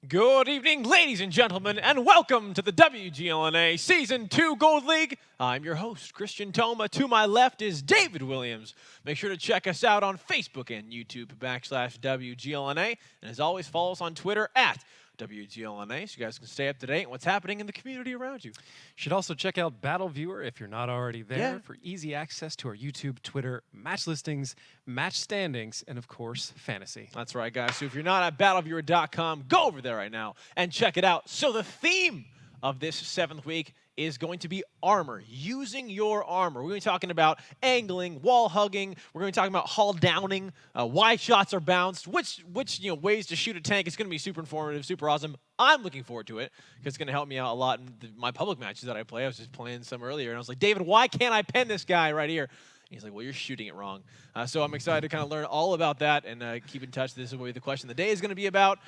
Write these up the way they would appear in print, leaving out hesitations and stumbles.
Good evening, ladies and gentlemen, and welcome to the WGLNA Season 2 Gold League. I'm your host, Christian Toma. To my left is David Williams. Make sure to check us out on Facebook and YouTube /WGLNA. And as always, follow us on Twitter @WGLNA so you guys can stay up to date on what's happening in the community around you. Should also check out Battle Viewer if you're not already there for easy access to our YouTube, Twitter, match listings, match standings, and of course, fantasy. That's right, guys. So if you're not at battleviewer.com, go over there right now and check it out. So the theme of this 7th week is going to be armor, using your armor. We're going to be talking about angling, wall hugging. We're going to be talking about hull downing, why shots are bounced, which ways to shoot a tank. It's going to be super informative, super awesome. I'm looking forward to it because it's going to help me out a lot in my public matches that I play. I was just playing some earlier, and I was like, David, why can't I pen this guy right here? And he's like, well, you're shooting it wrong. So I'm excited to kind of learn all about that and keep in touch. This is what the question of the day is going to be about.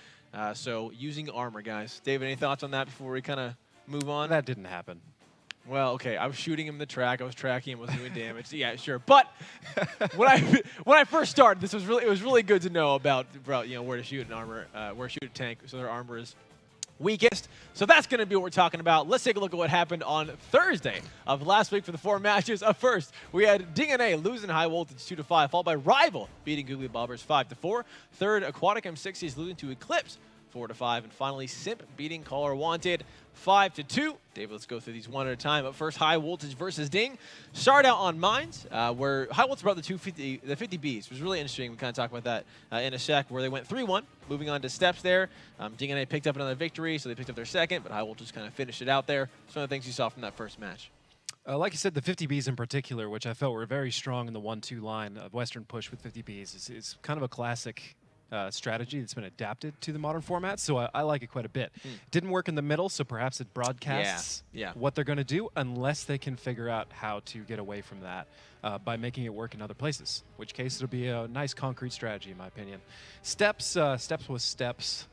So using armor, guys. David, any thoughts on that before we kind of move on? That didn't happen. Well, okay, I was shooting him in the track. I was tracking him, wasn't doing damage. Yeah, sure. But when I first started, it was really good to know about where to shoot an armor, where to shoot a tank, so their armor is weakest. So that's going to be what we're talking about. Let's take a look at what happened on Thursday of last week for the 4 matches. Up first, we had PING999 losing high voltage 2-5, followed by Rival beating Googly Bobbers 5-4. Third, Aquatic M60s losing to Eclipse 4-5, and finally SIMP beating Caller Wanted 5-2. David, let's go through these one at a time. But first, High Voltage versus Ding. Start out on Mines, where High Voltage brought the 50Bs. It was really interesting. We kind of talk about that in a sec, where they went 3-1. Moving on to Steps there. PING999 picked up another victory, so they picked up their second, but High Voltage kind of finished it out there. Some of the things you saw from that first match. Like you said, the 50Bs in particular, which I felt were very strong in the 1-2 line of Western Push with 50Bs, is kind of a classic strategy that's been adapted to the modern format, so I like it quite a bit. Didn't work in the middle, so perhaps it broadcasts what they're going to do, unless they can figure out how to get away from that by making it work in other places, in which case it'll be a nice concrete strategy, in my opinion. Steps was Steps.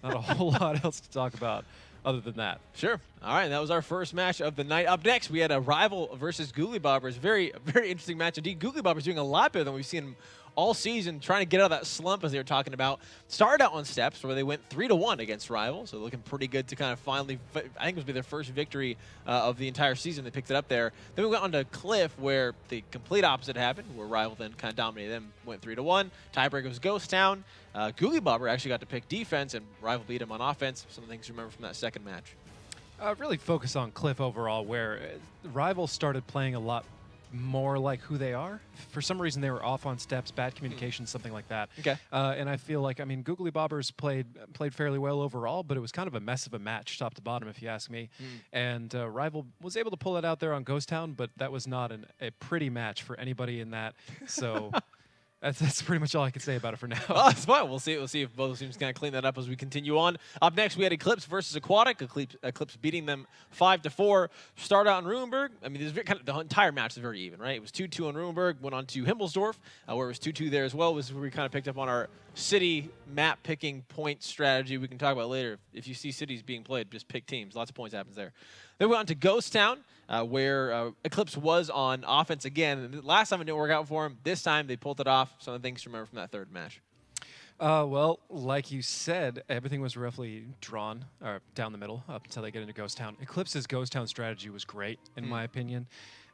Not a whole lot else to talk about other than that. Sure. All right, that was our first match of the night. Up next, we had a Rival versus Googly Bobbers. Very, very interesting match indeed. Googly Bobbers doing a lot better than we've seen all season, trying to get out of that slump, as they were talking about. Started out on Steps, where they went 3-1 against Rival, so looking pretty good to kind of finally, I think it was their first victory of the entire season. They picked it up there. Then we went on to Cliff, where the complete opposite happened, where Rival then kind of dominated them, went 3-1. Tiebreaker was Ghost Town. Googly Bobber actually got to pick defense, and Rival beat him on offense. Some things to remember from that second match. Really focus on Cliff overall, where Rival started playing a lot more like who they are. For some reason, they were off on Steps, bad communication, something like that. Okay. And I feel like, Googly Bobbers played fairly well overall, but it was kind of a mess of a match, top to bottom, if you ask me. And Rival was able to pull it out there on Ghost Town, but that was not a pretty match for anybody in that. So that's pretty much all I can say about it for now. Oh, it's fine. We'll see if both teams kind of clean that up as we continue on. Up next, we had Eclipse versus Aquatic. Eclipse beating them 5-4. Start out in Ruhenberg. The entire match is very even, right? It was 2-2 on Ruhenberg. Went on to Himmelsdorf, where it was 2-2 there as well. This is where we kind of picked up on our city map picking point strategy. We can talk about later. If you see cities being played, just pick teams. Lots of points happens there. Then we went on to Ghost Town, where Eclipse was on offense again. And last time it didn't work out for him. This time they pulled it off. Some of the things to remember from that third match. Well, like you said, everything was roughly drawn down the middle up until they get into Ghost Town. Eclipse's Ghost Town strategy was great, in my opinion.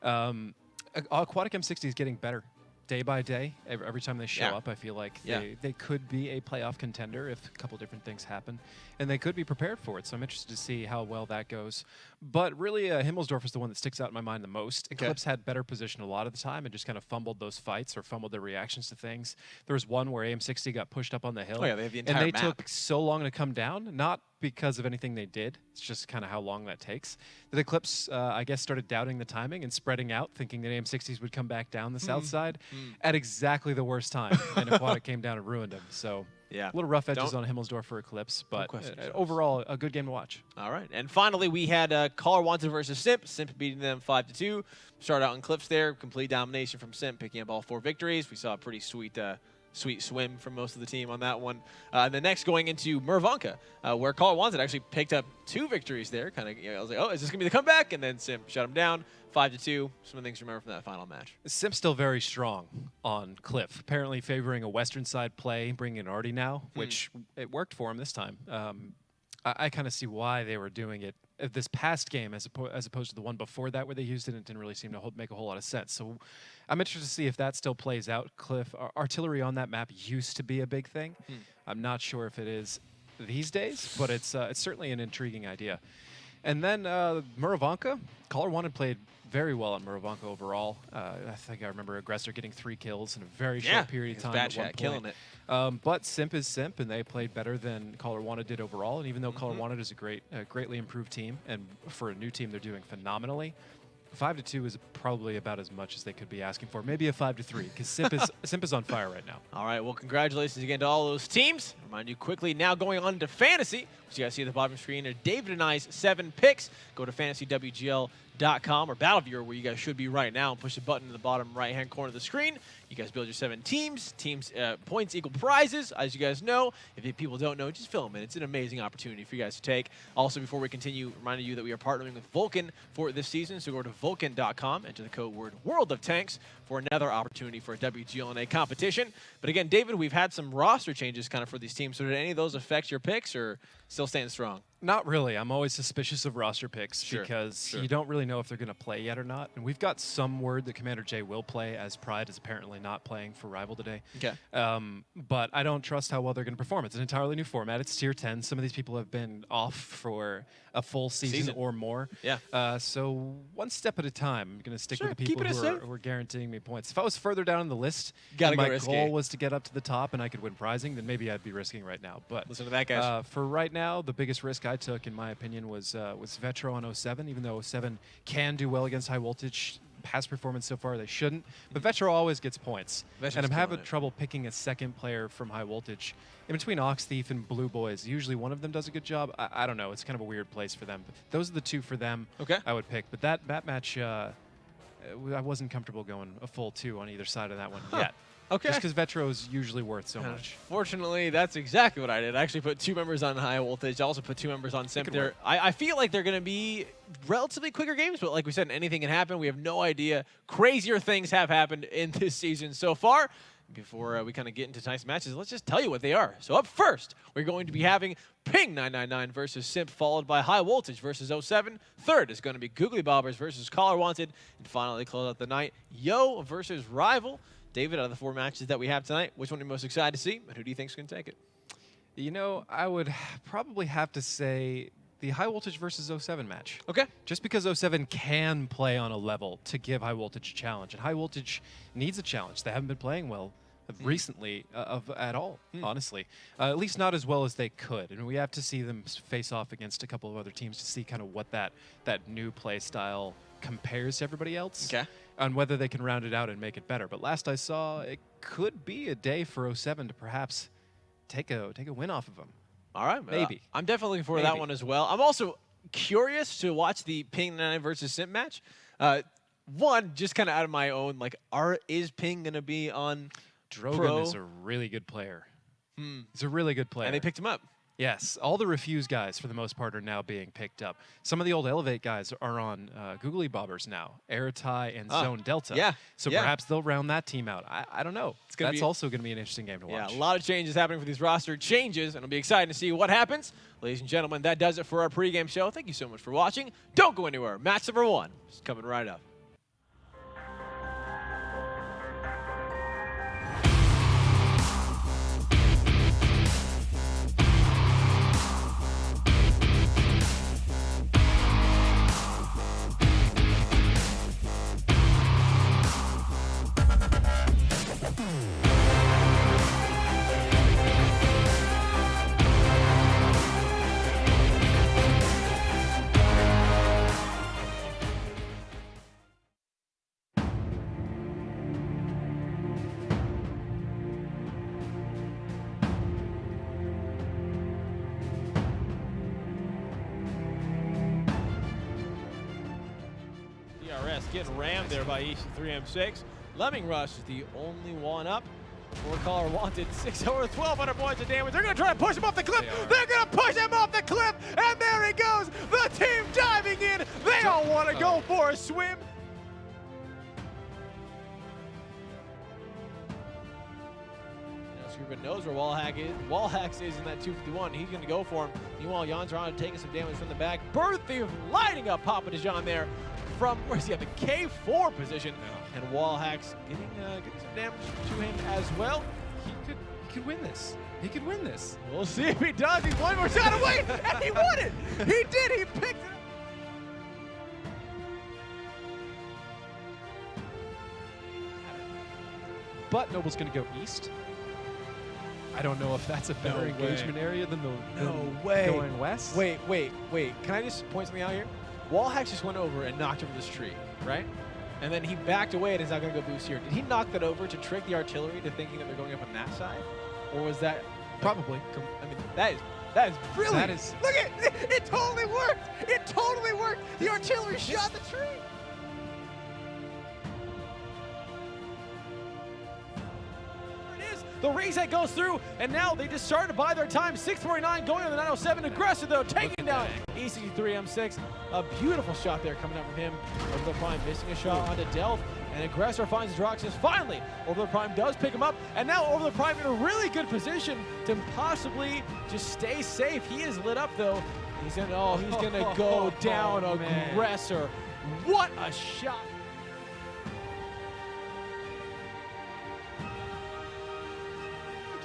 Aquatic M60 is getting better day by day. Every time they show up, I feel like they could be a playoff contender if a couple different things happen, and they could be prepared for it. So I'm interested to see how well that goes. But really, Himmelsdorf is the one that sticks out in my mind the most. Okay. Eclipse had better position a lot of the time and just kind of fumbled those fights or fumbled their reactions to things. There was one where AM60 got pushed up on the hill, Oh yeah, they have the entire and they map. took so long to come down, not because of anything they did. It's just kind of how long that takes. The Eclipse, I guess, started doubting the timing and spreading out, thinking that AM60s would come back down the south side at exactly the worst time. And Aquatic came down and ruined him. So Yeah. a little rough edges on Himmelsdorf for Eclipse, but overall, a good game to watch. All right. And finally, we had Caller Wanted versus SIMP. SIMP beating them 5-2. Started out in Clips there. Complete domination from SIMP, picking up all 4 victories. We saw a pretty sweet swim from most of the team on that one. And then next, going into Mervanka, where Caller Wanted actually picked up 2 victories there. Kind of, I was like, oh, is this going to be the comeback? And then SIMP shut him down 5-2. Some of the things to remember from that final match. SIMP's still very strong on Cliff, apparently favoring a western side play, bringing in Artie now, which it worked for him this time. I kind of see why they were doing it this past game as opposed to the one before that where they used it and it didn't really seem to make a whole lot of sense. So I'm interested to see if that still plays out. Cliff, artillery on that map used to be a big thing. I'm not sure if it is these days, but it's certainly an intriguing idea. And then Muravanka, Caller Wanted played very well on Muravanka overall. I think I remember Aggressor getting 3 kills in a very short period of time. Bad chat, killing it. But Simp is Simp, and they played better than Caller Wanted did overall. And even though Caller Wanted is a greatly improved team, and for a new team, they're doing phenomenally. 5-2 is probably about as much as they could be asking for. Maybe a 5-3, because Simp is on fire right now. All right, well, congratulations again to all those teams. Remind you quickly, now going on to Fantasy, which you guys see at the bottom of the screen, are David and I's 7 picks. Go to fantasywgl.com or Battleviewer, where you guys should be right now, and push the button in the bottom right-hand corner of the screen. You guys build your 7 teams. Points equal prizes, as you guys know. If people don't know, just fill them in. It's an amazing opportunity for you guys to take. Also, before we continue, reminding you that we are partnering with Vulcan for this season. So go to vulcan.com, enter the code word World of Tanks for another opportunity for a WGLNA competition. But again, David, we've had some roster changes kind of for these teams. So did any of those affect your picks, or still staying strong? Not really. I'm always suspicious of roster picks because you don't really know if they're going to play yet or not. And we've got some word that Commander J will play, as Pride is apparently not playing for Rival today. Okay. But I don't trust how well they're going to perform. It's an entirely new format. It's tier 10. Some of these people have been off for a full season or more. Yeah. So one step at a time. I'm going to stick with the people who are guaranteeing me points. If I was further down on the list and my goal was to get up to the top and I could win prizing, then maybe I'd be risking right now. But listen to that, guys. For right now, the biggest risk I took, in my opinion, was Vetro on 07, even though 07 can do well against high voltage. Past performance so far, they shouldn't. But Vetro always gets points. And I'm having trouble picking a second player from high voltage. In between Ox Thief and Blue Boys, usually one of them does a good job. I don't know. It's kind of a weird place for them. But those are the 2 for them I would pick. But that match, I wasn't comfortable going a full 2 on either side of that one yet. Okay. Just because Vetro is usually worth so much. Fortunately, that's exactly what I did. I actually put 2 members on high voltage. I also put 2 members on Simp there. I feel like they're going to be relatively quicker games, but like we said, anything can happen. We have no idea. Crazier things have happened in this season so far. Before we kind of get into tonight's matches, let's just tell you what they are. So up first, we're going to be having PING999 versus Simp, followed by High Voltage versus 07. Third is going to be Googly Bobbers versus Caller Wanted. And finally, close out the night, Yo versus Rival. David, out of the 4 matches that we have tonight, which one are you most excited to see, and who do you think is going to take it? You know, I would probably have to say the High Voltage versus 07 match. Okay. Just because 07 can play on a level to give High Voltage a challenge, and High Voltage needs a challenge. They haven't been playing well recently at all, honestly. At least not as well as they could. And we have to see them face off against a couple of other teams to see kind of what that new play style compares to everybody else. Okay. On whether they can round it out and make it better. But last I saw, it could be a day for 07 to perhaps take a win off of them. All right. Maybe. I'm definitely looking forward to that one as well. I'm also curious to watch the PING999 versus Simp match. One, just kind of out of my own, like, is Ping going to be on Drogon Pro? is a really good player. He's a really good player. And they picked him up. Yes, all the Refuse guys, for the most part, are now being picked up. Some of the old Elevate guys are on Googly Bobbers now, Eratai and Zone Delta. Yeah. So perhaps they'll round that team out. I don't know. That's also going to be an interesting game to watch. Yeah, a lot of changes happening for these roster changes, and it'll be exciting to see what happens. Ladies and gentlemen, that does it for our pregame show. Thank you so much for watching. Don't go anywhere. Match number 1 is coming right up. Getting rammed there by EC3M6. Lemming Rush is the only one up. For Caller Wanted, 6 over 1,200 points of damage. They're going to try to push him off the cliff. They're going to push him off the cliff, and there he goes. The team diving in. They all want to go for a swim. Scuba knows where Wallhack is. Wallhack is in that 251. He's going to go for him. Meanwhile, Jan's around taking some damage from the back. Bird Thief lighting up Papa DeJean there from, where's he at, the K4 position. Yeah. And Wallhack's getting some damage to him as well. He could win this. He could win this. We'll see if he does. He's one more shot away, and he won it. He did. He picked it up. But Noble's going to go east. I don't know if that's a better engagement area than going west. Wait. Can I just point something out here? Wallhack just went over and knocked over this tree, right? And then he backed away and is now going to go boost here. Did he knock that over to trick the artillery to thinking that they're going up on that side? Or was that... Probably. I mean, that is brilliant. Look at it. It totally worked. It totally worked. The artillery shot the tree. The reset goes through, and now they just started to buy their time. 649 going on the 907. Aggressor, though, taking down EC3M6. A beautiful shot there coming out from him. Over the Prime missing a shot onto Delph, and Aggressor finds Droxus. Finally, Over the Prime does pick him up, and now Over the Prime in a really good position to possibly just stay safe. He is lit up, though. He's gonna go down. Aggressor. What a shot.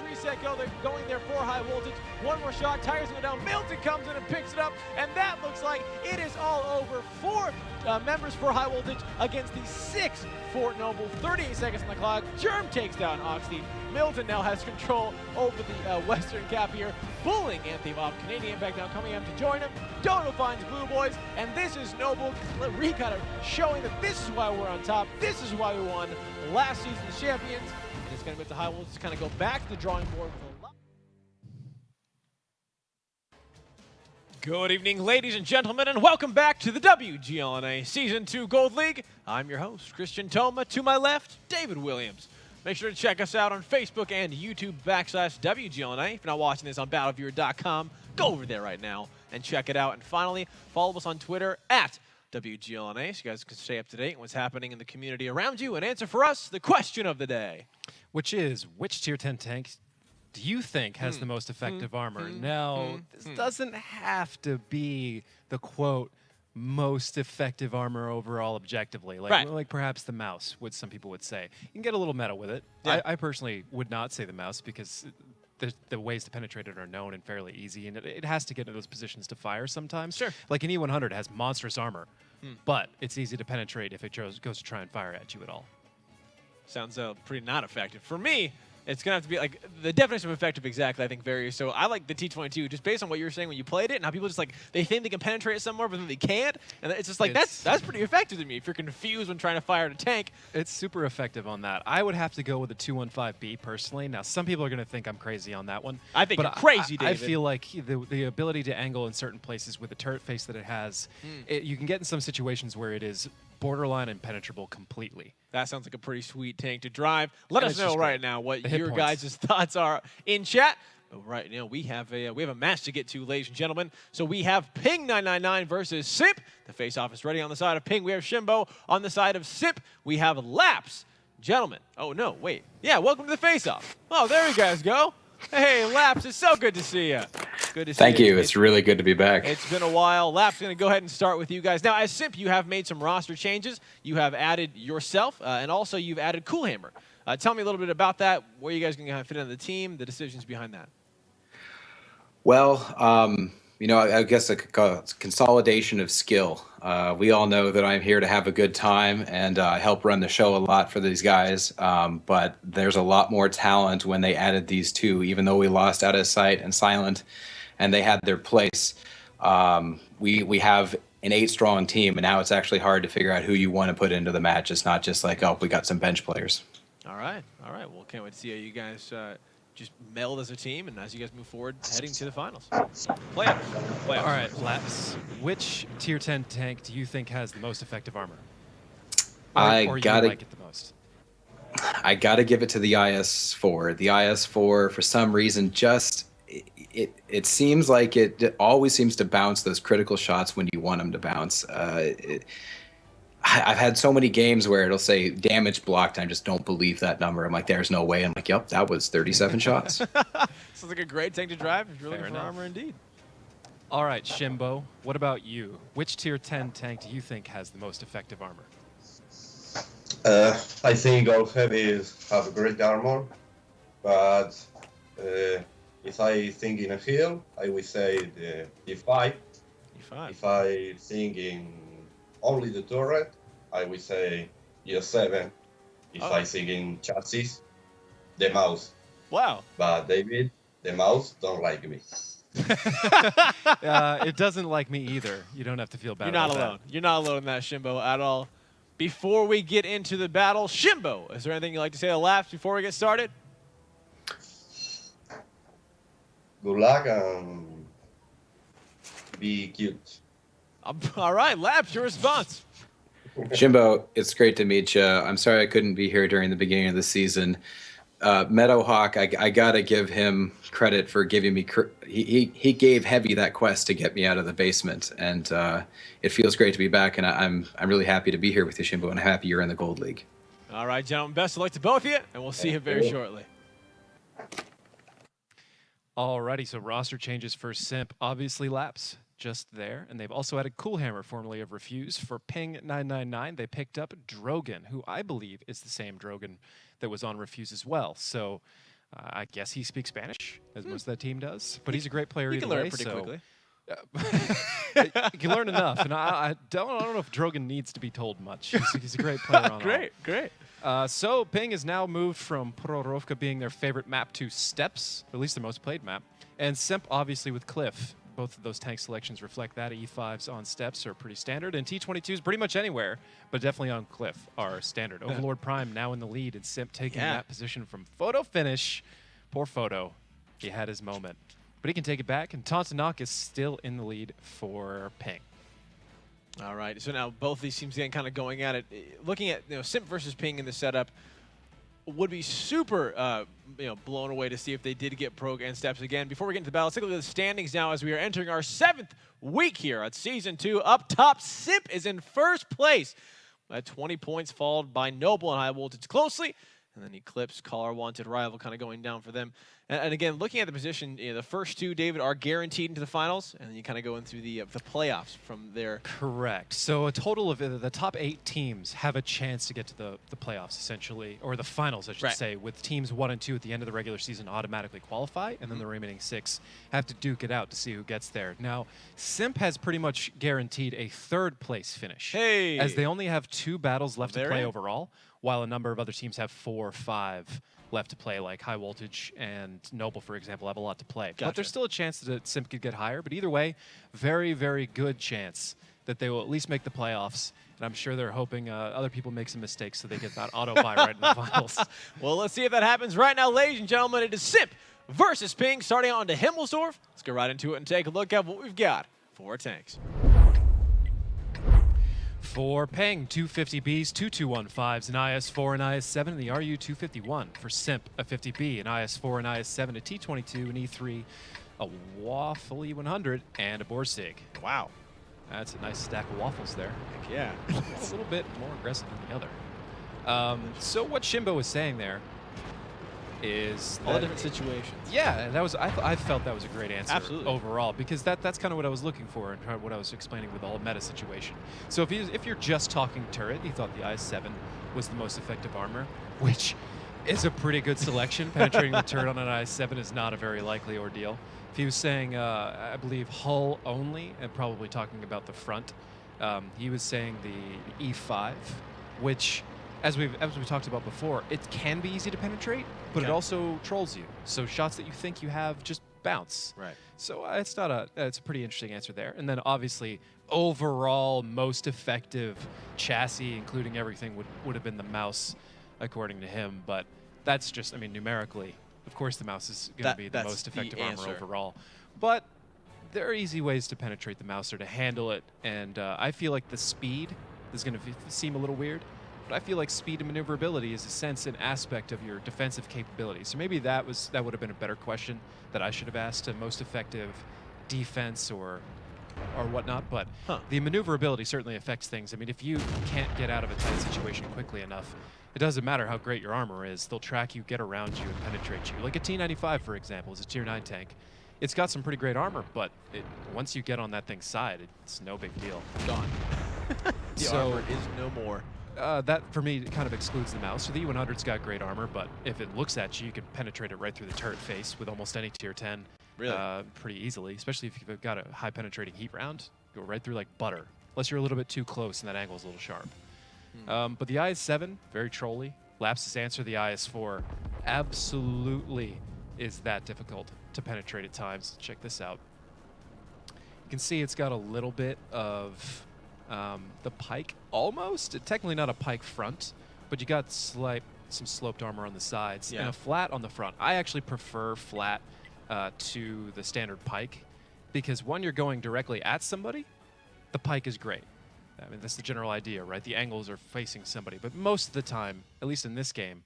Reset go, they're going there for high voltage. One more shot, tires go down. Milton comes in and picks it up, and that looks like it is all over. 4 members for high voltage against the 6 Fort Noble. 38 seconds on the clock. Germ takes down Oxteed. Milton now has control over the western cap here, bullying Anthony off. Canadian Impact now coming up to join him. Dono finds Blue Boys, and this is Noble kind of showing that this is why we're on top. This is why we won last season's champions. It's going to be the high voltage, kind of go back to the drawing board with a lot. Good evening, ladies and gentlemen, and welcome back to the WGLNA Season 2 Gold League. I'm your host, Christian Toma. To my left, David Williams. Make sure to check us out on Facebook and YouTube /WGLNA. If you're not watching this on BattleViewer.com, go over there right now and check it out. And finally, follow us on Twitter @WGLNA so you guys can stay up to date on what's happening in the community around you and answer for us the question of the day. Which is, which Tier 10 tank do you think has the most effective armor? Now, this doesn't have to be the, quote, most effective armor overall objectively. Like perhaps the mouse, what some people would say. You can get a little meta with it. Yeah. I personally would not say the mouse because the ways to penetrate it are known and fairly easy, and it has to get into those positions to fire sometimes. Sure. Like an E100 has monstrous armor, but it's easy to penetrate if it goes to try and fire at you at all. Sounds pretty not effective. For me, it's going to have to be like the definition of effective exactly, I think, varies. So I like the T22 just based on what you were saying when you played it and how people just like they think they can penetrate it somewhere, but then they can't. And it's just like that's pretty effective to me if you're confused when trying to fire at a tank. It's super effective on that. I would have to go with the 215B personally. Now, some people are going to think I'm crazy on that one. I think you're crazy, David. I feel like the ability to angle in certain places with the turret face that it has, you can get in some situations where it is borderline impenetrable completely. That sounds like a pretty sweet tank to drive. Let us know right now what your guys' thoughts are in chat. But right now we have a match to get to, ladies and gentlemen. So we have PING999 versus SIMP. The face-off is ready on the side of Ping. We have Shimbo on the side of SIMP. We have Laps. Gentlemen. Oh, no, wait. Yeah, welcome to the face-off. Oh, there you guys go. Hey, Laps, it's so good to see you. Good to see you. Thank you. It's really good to be back. It's been a while. Lap's going to go ahead and start with you guys. Now, as Simp, you have made some roster changes. You have added yourself, and also you've added Coolhammer. Tell me a little bit about that, where you guys going to fit into the team, the decisions behind that. Well, you know, I guess a consolidation of skill. We all know that I'm here to have a good time, and I help run the show a lot for these guys. But there's a lot more talent when they added these two, even though we lost Out of Sight and Silent, and they had their place. We have an 8-strong team, and now it's actually hard to figure out who you want to put into the match. It's not just like, oh, we got some bench players. All right. Well, can't wait to see how you guys just meld as a team, and as you guys move forward, heading to the finals. Playoffs. All right, Laps. Which Tier 10 tank do you think has the most effective armor? Or you like it the most? I gotta give it to the IS-4. The IS-4, for some reason, just it seems like it always seems to bounce those critical shots when you want them to bounce. I've had so many games where it'll say damage blocked, and I just don't believe that number. I'm like, there's no way. I'm like, yep, that was 37 shots. Sounds like a great tank to drive if you're looking Fair for enough. armor indeed. All right, Shimbo, what about you? Which tier 10 tank do you think has the most effective armor? I think all heavies have great armor, but if I think in a hill, I would say the E5. E5. If I think in only the turret, I would say E7. If I think in chassis, the mouse. Wow. But David, the mouse don't like me. It doesn't like me either. You don't have to feel bad You're not about alone. You're not alone in that, Shimbo, at all. Before we get into the battle, Shimbo, is there anything you'd like to say to Laps before we get started? Good luck and be cute. All right, Laps, your response. Jimbo, it's great to meet you. I'm sorry I couldn't be here during the beginning of the season. Meadowhawk, I gotta give him credit for giving me. He gave Heavy that quest to get me out of the basement, and it feels great to be back. And I'm really happy to be here with you, Shimbo, and I'm happy you're in the Gold League. All right, gentlemen, best of luck to both of you, and we'll see you very shortly. Alrighty, so roster changes for Simp. Obviously, Laps just there, and they've also added Coolhammer, formerly of Refuse. For PING999, they picked up Drogan, who I believe is the same Drogan that was on Refuse as well. So I guess he speaks Spanish, as most of that team does. But he's a great player You either can learn way. it pretty quickly. You can learn enough, and I don't know if Drogan needs to be told much. He's a great player on all. Great. So Ping has now moved from Prorovka being their favorite map to Steppes, or at least their most played map. And Simp, obviously, with Cliff. Both of those tank selections reflect that. E5s on Steppes are pretty standard, and T22s pretty much anywhere, but definitely on Cliff are standard. Overlord Prime now in the lead, and Simp taking that position from photo finish. Poor Photo. He had his moment. But he can take it back, and Tontanak is still in the lead for Ping. All right, so now both these teams again kind of going at it. Looking at Simp versus Ping in the setup, would be super blown away to see if they did get Prog and Steppes again. Before we get into the battle, let's take a look at the standings now as we are entering our 7th week here at Season 2. Up top, Simp is in first place at 20 points, followed by Noble and High Voltage closely. And then Eclipse, Caller, Wanted, Rival kind of going down for them. And again, looking at the position, the first two, David, are guaranteed into the finals, and then you kind of go in through the playoffs from there. Correct. So a total of the top 8 teams have a chance to get to the playoffs, essentially, or the finals, I should say, with teams 1 and 2 at the end of the regular season automatically qualify, and then the remaining 6 have to duke it out to see who gets there. Now, Simp has pretty much guaranteed a 3rd place finish, as they only have 2 battles left to play overall, while a number of other teams have 4 or 5 left to play, like High Voltage and Noble, for example, have a lot to play. But there's still a chance that Simp could get higher. But either way, very, very good chance that they will at least make the playoffs. And I'm sure they're hoping other people make some mistakes so they get that auto-buy right in the finals. Well, let's see if that happens right now, ladies and gentlemen. It is Simp versus Ping, starting on to Himmelsdorf. Let's get right into it and take a look at what we've got for our tanks. For Peng, 250Bs, 2215s, an IS-4 and IS-7, and the RU-251. For Simp, a 50B, an IS-4 and IS-7, a T-22, an E3, a Waffle E100, and a Borsig. Wow. That's a nice stack of waffles there. Heck yeah. A little bit more aggressive than the other. So what Shimbo was saying there is all the different situations. Yeah, that was I felt that was a great answer overall, because that's kind of what I was looking for and what I was explaining with the whole meta situation. So if you're just talking turret, he thought the IS-7 was the most effective armor, which is a pretty good selection. Penetrating the turret on an IS-7 is not a very likely ordeal. If he was saying, I believe, hull only, and probably talking about the front, he was saying the E5, which, as we talked about before, it can be easy to penetrate, but it also trolls you. So shots that you think you have just bounce. Right. So it's a pretty interesting answer there. And then obviously, overall most effective chassis, including everything, would have been the mouse, according to him. But that's just, I mean, numerically, of course, the mouse is going to be the most effective armor overall. But there are easy ways to penetrate the mouse or to handle it. And I feel like the speed is going to seem a little weird. But I feel like speed and maneuverability is a sense and aspect of your defensive capability. So maybe that would have been a better question that I should have asked. A most effective defense or or whatnot, but Huh. the maneuverability certainly affects things. I mean, if you can't get out of a tight situation quickly enough, it doesn't matter how great your armor is. They'll track you, get around you, and penetrate you. Like a T95, for example, is a tier 9 tank. It's got some pretty great armor, but once you get on that thing's side, it's no big deal. Gone. The So- armor is no more. That, for me, kind of excludes the mouse. So the E100's got great armor, but if it looks at you, you can penetrate it right through the turret face with almost any tier 10 Really? pretty easily, especially if you've got a high penetrating heat round. Go right through like butter, unless you're a little bit too close and that angle's a little sharp. But the IS-7, very trolly. Lapsus answer, the IS-4, absolutely is that difficult to penetrate at times. Check this out. You can see it's got a little bit of the pike, almost. Technically not a pike front, but you got some sloped armor on the sides and Yeah. a flat on the front. I actually prefer flat to the standard pike because when you're going directly at somebody, the pike is great. I mean, that's the general idea, right? The angles are facing somebody, but most of the time, at least in this game,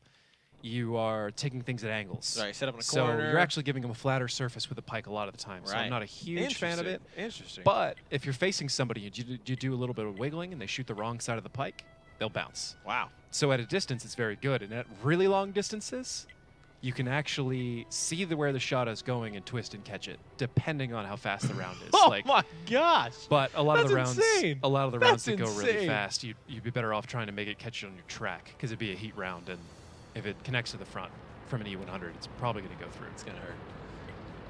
you are taking things at angles. Right, set up in a So corner. you're actually giving them a flatter surface with the pike a lot of the time. So Right. I'm not a huge fan of it. Interesting. But if you're facing somebody and you do a little bit of wiggling and they shoot the wrong side of the pike, they'll bounce. Wow. So at a distance, it's very good. And at really long distances, you can actually see where the shot is going and twist and catch it, depending on how fast the round is. Oh my gosh. But a lot of the That's rounds, insane. a lot of the rounds That's that go really insane. fast, you'd be better off trying to make it catch it on your track because it'd be a heat round, and if it connects to the front from an E100, it's probably going to go through. It's going to hurt.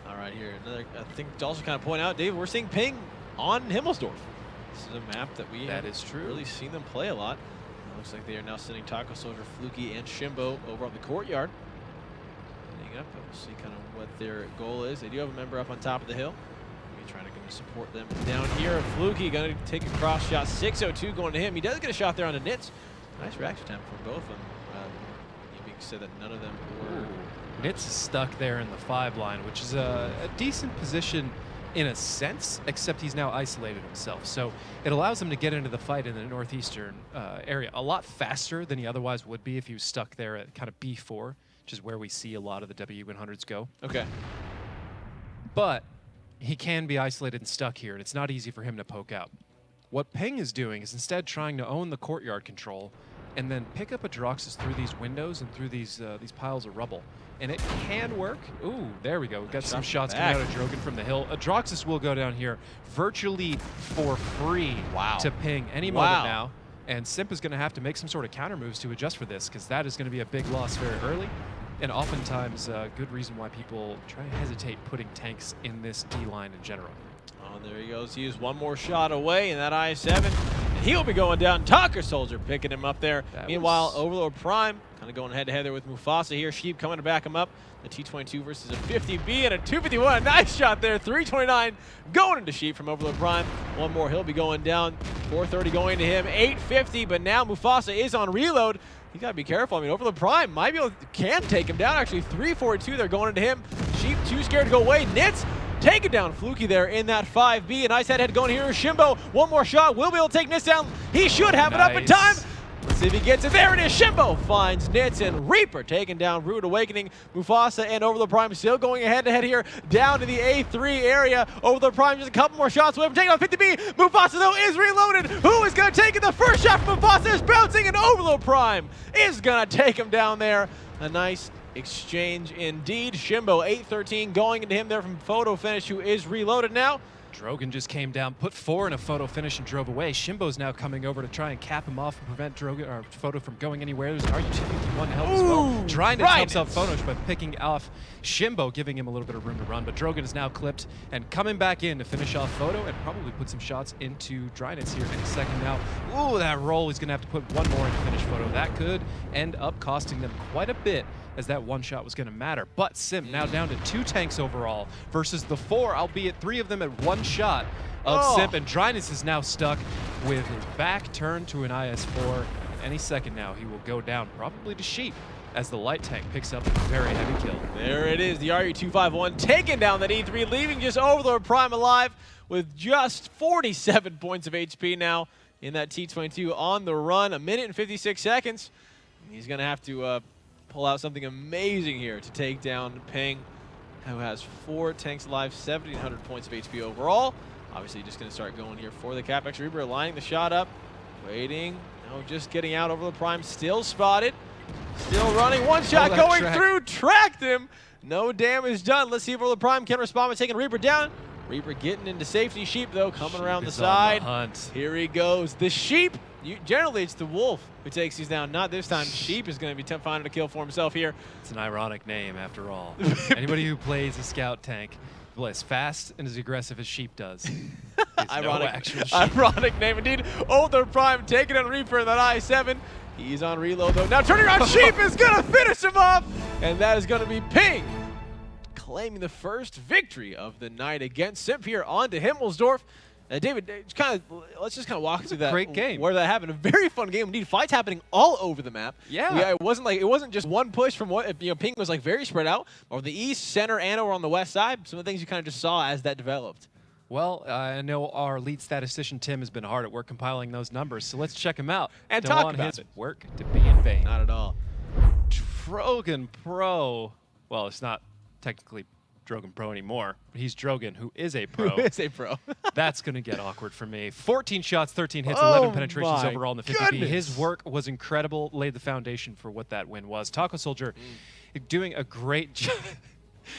All right, here. Another thing to also kind of point out, Dave, we're seeing Ping on Himmelsdorf. This is a map that we That haven't is true. really seen them play a lot. Looks like they are now sending Taco Soldier, Fluky, and Shimbo over on the courtyard. Heading up, we'll see kind of what their goal is. They do have a member up on top of the hill. Maybe trying to support them down here. Fluky going to take a cross shot. 602 going to him. He does get a shot there on the Nits. Nice reaction time from both of them. Being said that none of them were. Nitz is stuck there in the 5 line, which is a decent position in a sense, except he's now isolated himself. So it allows him to get into the fight in the northeastern area a lot faster than he otherwise would be if he was stuck there at kind of B4, which is where we see a lot of the W100s go. Okay. But he can be isolated and stuck here, and it's not easy for him to poke out. What Ping is doing is instead trying to own the courtyard control and then pick up Adroxus through these windows and through these piles of rubble. And it can work. Ooh, there we go. We've got some shots coming out of Drogon from the hill. Adroxus will go down here virtually for free to Ping any moment now. And Simp is going to have to make some sort of counter moves to adjust for this, because that is going to be a big loss very early. And oftentimes, good reason why people try to hesitate putting tanks in this D-line in general. Oh, there he goes. He is one more shot away in that IS-7. And he'll be going down. Taco Soldier picking him up there. Meanwhile, Overlord Prime kind of going head-to-head there with Mufasa here. Sheep coming to back him up. The T-22 versus a 50B and a 251. A nice shot there. 329 going into Sheep from Overlord Prime. One more. He'll be going down. 430 going to him. 850, but now Mufasa is on reload. You got to be careful. I mean, Overlord Prime might be able to, can take him down. Actually, 342 they're going into him. Sheep too scared to go away. Nits taking down Fluky there in that 5B. A nice head going here. Shimbo, one more shot. Will be able to take Nits down. He should have it up in time. Let's see if he gets it. There it is. Shimbo finds Nits, and Reaper taking down Rude Awakening. Mufasa and Overlord Prime still going head-to-head here down to the A3 area. Overlord Prime just a couple more shots away from taking on 50B. Mufasa, though, is reloaded. Who is going to take it? The first shot from Mufasa is bouncing, and Overlord Prime is going to take him down there. A nice exchange indeed. Shimbo, 813 going into him there from Photo Finish, who is reloaded now. Drogon just came down, put 4 in a Photo Finish, and drove away. Shimbo's now coming over to try and cap him off and prevent Drogon or Photo from going anywhere. There's an RU-251 to help as well. Trying to help out Photo by picking off Shimbo, giving him a little bit of room to run. But Drogon is now clipped and coming back in to finish off Photo and probably put some shots into Dryness here any second now. Ooh, that roll. He's going to have to put one more in to finish Photo. That could end up costing them quite a bit, as that one shot was going to matter. But Simp now down to 2 tanks overall versus the 4, albeit 3 of them at 1 shot of Simp. And Dryness is now stuck with his back turned to an IS-4. Any second now, he will go down, probably to Sheep, as the light tank picks up a very heavy kill. There it is, the RU-251 taking down that E3, leaving just Overlord Prime alive with just 47 points of HP now in that T-22 on the run. 1 minute and 56 seconds. He's going to have to pull out something amazing here to take down Ping, who has 4 tanks alive, 1,700 points of HP overall. Obviously, just going to start going here for the Capex Reaper, lining the shot up, waiting. No, just getting out over the prime. Still spotted. Still running. One shot going through. Tracked him. No damage done. Let's see if the prime can respond by taking Reaper down. Reaper getting into safety. Sheep, though, coming around the side. Here he goes. The Sheep. Generally, it's the Wolf who takes these down. Not this time. Sheep is going to be finding a kill for himself here. It's an ironic name, after all. Anybody who plays a scout tank, well, as fast and as aggressive as Sheep does. Ironic name indeed. Older Prime taking on Reaper in that I-7. He's on reload though. Now turning around, Sheep is going to finish him off. And that is going to be Ping claiming the first victory of the night against Simp here on to Himmelsdorf. David, let's just kind of walk through that. Great game. Where that happened. A very fun game indeed. Fights happening all over the map. Yeah. It wasn't just one push from one. Ping was like very spread out. Over the east, center, and over on the west side. Some of the things you kind of just saw as that developed. Well, I know our lead statistician Tim has been hard at work compiling those numbers, so let's check him out. And Don't talk want about his it. work to be in vain. Not at all. Drogan Pro. Well, it's not technically Drogan Pro anymore, but he's Drogan, who is a pro. Who is a pro. That's going to get awkward for me. 14 shots, 13 hits, Oh 11 penetrations my overall in the 50B. goodness. His work was incredible, laid the foundation for what that win was. Taco Soldier doing a great job.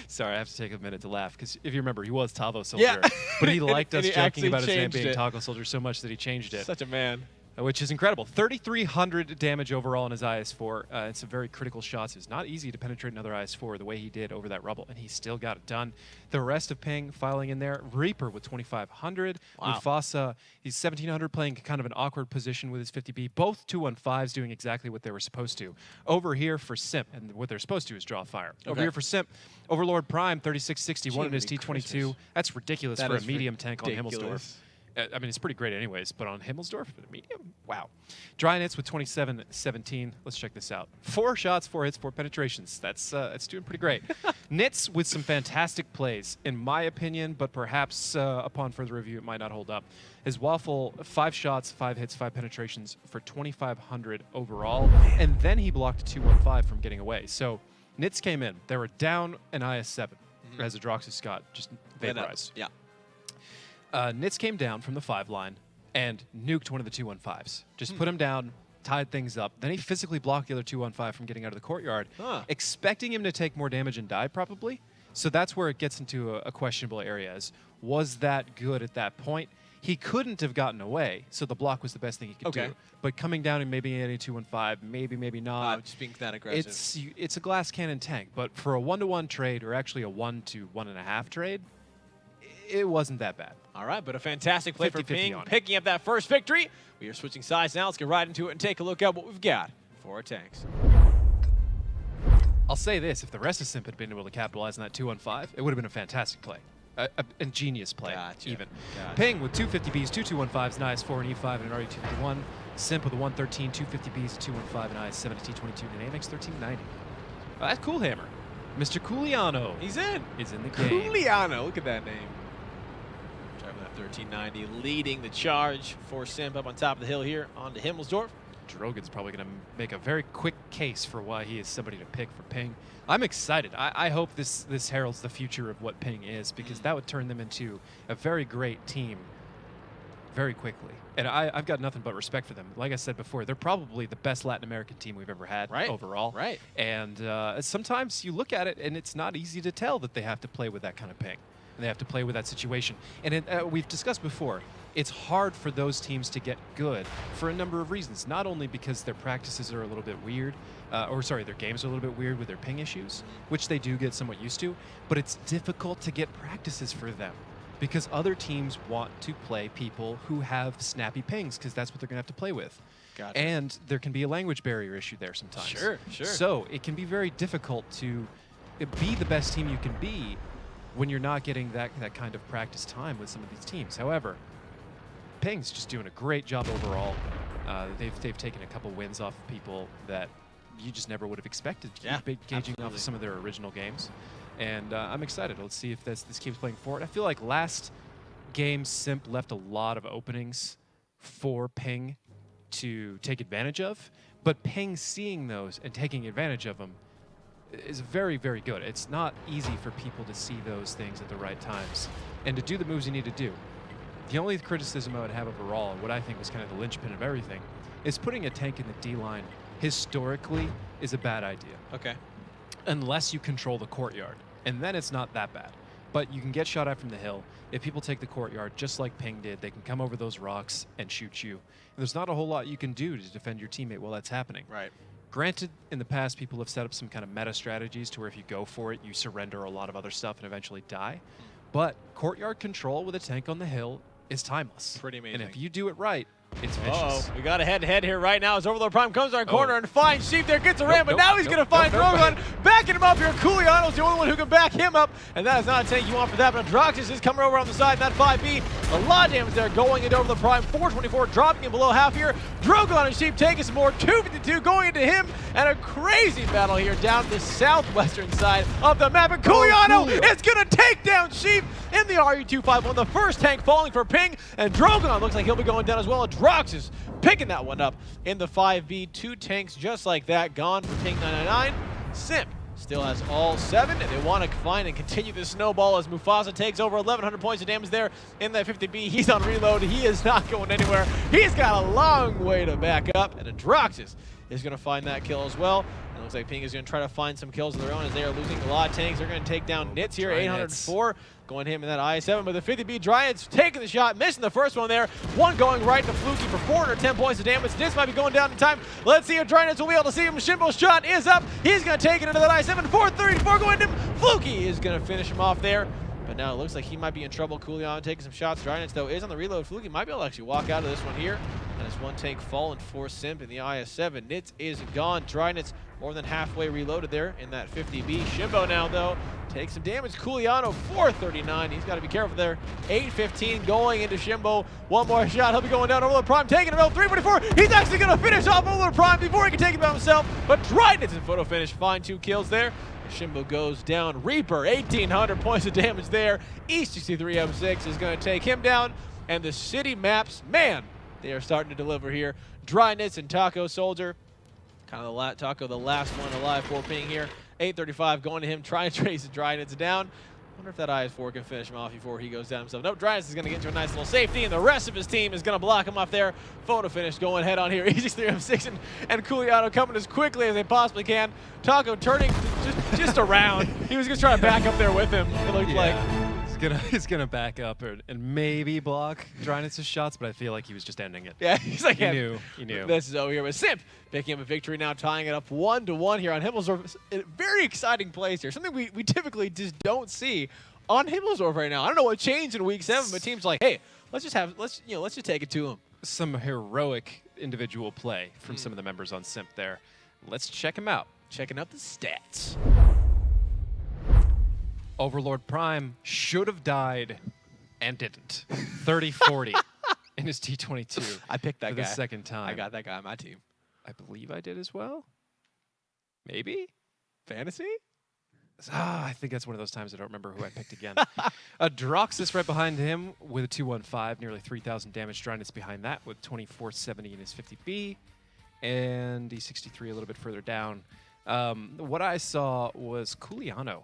Sorry, I have to take a minute to laugh, because if you remember, he was Tavo Soldier. Yeah. But he liked And us he joking actually about his name changed being it. Taco Soldier so much that he changed it. Such a man. Which is incredible. 3,300 damage overall in his IS-4. It's some very critical shots. It's not easy to penetrate another IS-4 the way he did over that rubble, and he still got it done. The rest of Ping filing in there. Reaper with 2,500. Wow. Mufasa, he's 1,700, playing kind of an awkward position with his 50B. Both 215s doing exactly what they were supposed to. Over here for Simp, and what they're supposed to is draw fire. Over here for Simp, Overlord Prime, 3661 in his T22. Christmas. That's ridiculous That for a is medium tank on Himmelsdorf. ridiculous. I mean, it's pretty great anyways, but on Himmelsdorf, a medium? Wow. Dry Nits with 27-17. Let's check this out. 4 shots, 4 hits, 4 penetrations. That's doing pretty great. Nits with some fantastic plays, in my opinion, but perhaps upon further review, it might not hold up. His Waffle, 5 shots, 5 hits, 5 penetrations for 2,500 overall, and then he blocked a 215 from getting away. So Nits came in. They were down an IS-7 as a Droxy Scott just vaporized. Yeah. Nits came down from the 5 line and nuked one of the 215s. Just put him down, tied things up. Then he physically blocked the other 215 from getting out of the courtyard, expecting him to take more damage and die probably. So that's where it gets into a questionable area. Was that good at that point? He couldn't have gotten away, so the block was the best thing he could do. But coming down and maybe getting 215, maybe not. Just being that aggressive. It's a glass cannon tank, but for a 1-to-1 trade, or actually a 1 to 1.5 trade, it wasn't that bad. All right, but a fantastic play for 50-50 Ping, on it. picking up that first victory. We are switching sides now. Let's get right into it and take a look at what we've got for our tanks. I'll say this, if the rest of Simp had been able to capitalize on that 215, it would have been a fantastic play. A ingenious play, even. Ping with 2 50Bs, 2 215s, an IS-4, an E5, and an RE251. Simp with a 113, 2 50Bs, a 215, an IS-7, a T22, and an AMX 1390. That's Cool Hammer. Mr. Cooliano. He's in. He's in the game. Cooliano, look at that name. Driving that 1390, leading the charge for Simp up on top of the hill here on to Himmelsdorf. Drogan's probably going to make a very quick case for why he is somebody to pick for Ping. I'm excited. I hope this heralds the future of what Ping is, because that would turn them into a very great team very quickly. And I've got nothing but respect for them. Like I said before, they're probably the best Latin American team we've ever had overall. Right. And sometimes you look at it, and it's not easy to tell that they have to play with that kind of Ping. And they have to play with that situation. And we've discussed before, it's hard for those teams to get good for a number of reasons. Not only because their practices are a little bit weird, their games are a little bit weird with their ping issues, which they do get somewhat used to, but it's difficult to get practices for them because other teams want to play people who have snappy pings, because that's what they're going to have to play with. Gotcha. And there can be a language barrier issue there sometimes. Sure. So it can be very difficult to be the best team you can be when you're not getting that kind of practice time with some of these teams. However, Ping's just doing a great job overall. They've taken a couple wins off of people that you just never would have expected, gauging off of some of their original games. And I'm excited. Let's see if this keeps playing forward. I feel like last game, Simp left a lot of openings for Ping to take advantage of, but Ping seeing those and taking advantage of them is very, very good. It's not easy for people to see those things at the right times and to do the moves you need to do. The only criticism I would have overall, what I think was kind of the linchpin of everything, is putting a tank in the D line historically is a bad idea. Okay. Unless you control the courtyard. And then it's not that bad. But you can get shot at from the hill. If people take the courtyard, just like Ping did, they can come over those rocks and shoot you. And there's not a whole lot you can do to defend your teammate while that's happening. Right. Granted, in the past, people have set up some kind of meta strategies to where if you go for it, you surrender a lot of other stuff and eventually die. But courtyard control with a tank on the hill is timeless. Pretty amazing. And if you do it right, it's vicious. Uh-oh, we got a head-to-head here right now as Overlord Prime comes around corner and finds Sheep there, gets a ram, but now he's going to find Drogon, backing him up here. Cooliano's the only one who can back him up, and that is not a tank you want for that, but Androxus is coming over on the side, that 5B, a lot of damage there going into Overlord Prime, 424, dropping him below half here. Drogon and Sheep taking some more, 252 going into him, and a crazy battle here down the southwestern side of the map, and Cooliano is going to take down Sheep in the RU-251, the first tank falling for Ping, and Drogon looks like he'll be going down as well. Droxus picking that one up in the 5B. 2 tanks just like that gone for PING999. Simp still has all 7, and they want to find and continue this snowball as Mufasa takes over 1,100 points of damage there in that 50B. He's on reload. He is not going anywhere. He's got a long way to back up, and Androxus is going to find that kill as well. And it looks like Ping is going to try to find some kills of their own as they are losing a lot of tanks. They're going to take down Nits here, 804. Going him in that I-7, but the 50B Dryads taking the shot, missing the first one there. One going right to Fluky for 410 points of damage. Nits might be going down in time. Let's see if Dryads will be able to see him. Shimbo's shot is up. He's going to take it into that I-7. 434 going to him. Fluky is going to finish him off there. But now it looks like he might be in trouble. Cooliano taking some shots. Dryads, though, is on the reload. Fluky might be able to actually walk out of this one here. And it's one tank fallen for Simp in the IS-7. Nits is gone. Dryads more than halfway reloaded there in that 50B. Shimbo now, though, takes some damage. Cooliano, 439. He's got to be careful there. 815 going into Shimbo. One more shot. He'll be going down. Overlord Prime taking it out. 344. He's actually going to finish off Overlord Prime before he can take it by himself. But Dryads in photo finish. Find 2 kills there. Shimbo goes down. Reaper, 1,800 points of damage there. E63M6 is going to take him down. And the city maps, man, they are starting to deliver here. Dryness and Taco Soldier. Kind of the Taco, the last one alive for Ping here. 835 going to him, trying to trace the Dryness down. Wonder if that IS-4 can finish him off before he goes down himself. Nope, Dryness is going to get into a nice little safety, and the rest of his team is going to block him off there. Photo finish going head on here. E63M6 and Cooliano coming as quickly as they possibly can. Taco turning just around. He was going to try to back up there with him, it looked like. He's gonna back up and maybe block Dryness' shots, but I feel like he was just ending it. Yeah, he's like, he knew. This is over here. But Simp picking up a victory now, tying it up 1-1 here on Himmelsdorf. A very exciting plays here. Something we typically just don't see on Himmelsdorf right now. I don't know what changed in week 7, but teams like, hey, let's just take it to him. Some heroic individual play from some of the members on Simp there. Let's check him out. Checking out the stats. Overlord Prime should have died and didn't. 30-40 in his T22. I picked that for guy. the second time. I got that guy on my team. I believe I did as well. Maybe? Fantasy? I think that's one of those times I don't remember who I picked again. Droxus right behind him with a 215, nearly 3,000 damage. Dryness behind that with 2470 in his 50B. And D63 a little bit further down. What I saw was Cooliano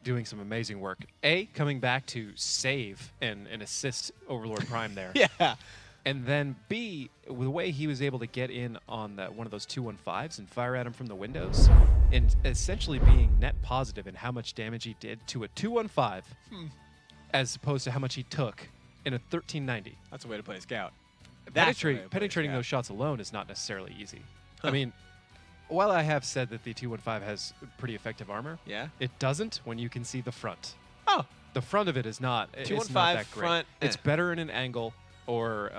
doing some amazing work. A, coming back to save and assist Overlord Prime there. Yeah. And then B, with the way he was able to get in on one of those 215s and fire at him from the windows, and essentially being net positive in how much damage he did to a 215, as opposed to how much he took in a 1390. That's a way to play a scout. Penetrating those shots alone is not necessarily easy. I mean, while I have said that the 215 has pretty effective armor, it doesn't when you can see the front. Oh. The front of it is not, it's not that great. Front, It's better in an angle, or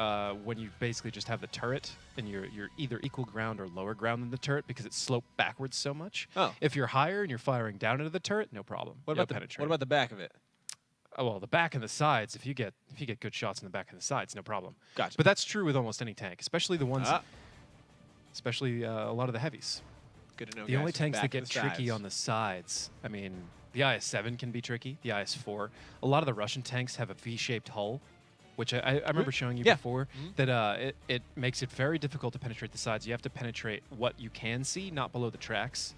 when you basically just have the turret and you're either equal ground or lower ground than the turret because it's sloped backwards so much. Oh. If you're higher and you're firing down into the turret, no problem. What about the back of it? Oh, well, the back and the sides, if you get good shots in the back and the sides, no problem. Gotcha. But that's true with almost any tank, especially the ones, especially a lot of the heavies. Good to know. The only tanks that get tricky on the sides, I mean, the IS-7 can be tricky, the IS-4. A lot of the Russian tanks have a V-shaped hull, which I remember showing you before, that it makes it very difficult to penetrate the sides. You have to penetrate what you can see, not below the tracks.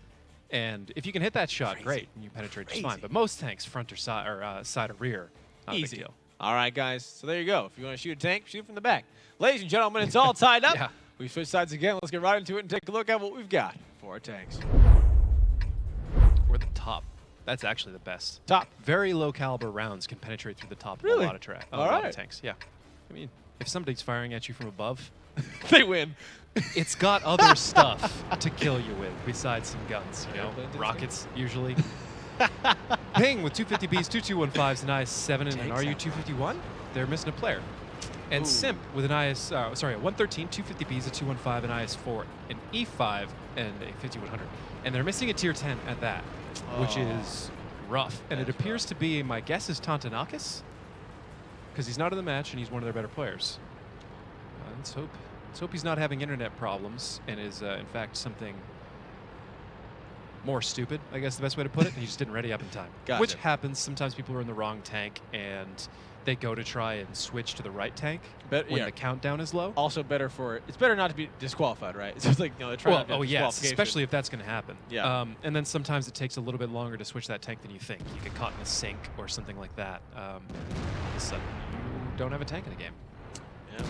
And if you can hit that shot, great, and you penetrate just fine. But most tanks, front or side or rear, not a big deal. All right, guys. So there you go. If you want to shoot a tank, shoot from the back. Ladies and gentlemen, it's all tied up. Yeah. We switch sides again. Let's get right into it and take a look at what we've got for our tanks. Or the top. That's actually the best. Top. Very low caliber rounds can penetrate through the top Really? of a lot of track. All a lot right. of tanks. Yeah. I mean, if somebody's firing at you from above, They win. it's got other stuff to kill you with besides some guns, you know? Airplanes and Rockets, usually. Ping with 250Bs, 2215s, an IS-7, and an Tanks out. RU-251. They're missing a player. And Ooh. SIMP with an a 113, 250Bs, a 215, an IS-4, an E5, and a 5100. And they're missing a tier 10 at that, which Oh. is rough. And it That's appears to be, my guess is Tantanakis, because he's not in the match and he's one of their better players. Let's hope he's not having internet problems and is, in fact, something more stupid, I guess the best way to put it. He just didn't ready up in time. Gotcha. Which happens. Sometimes people are in the wrong tank and they go to try and switch to the right tank when yeah. the countdown is low. Also better for, it's better not to be disqualified, right? It's just like, you know, try not to Oh, yes, disqualification. especially if that's going to happen. Yeah. And then sometimes it takes a little bit longer to switch that tank than you think. You get caught in a sink or something like that. All of a sudden, you don't have a tank in the game. Yeah.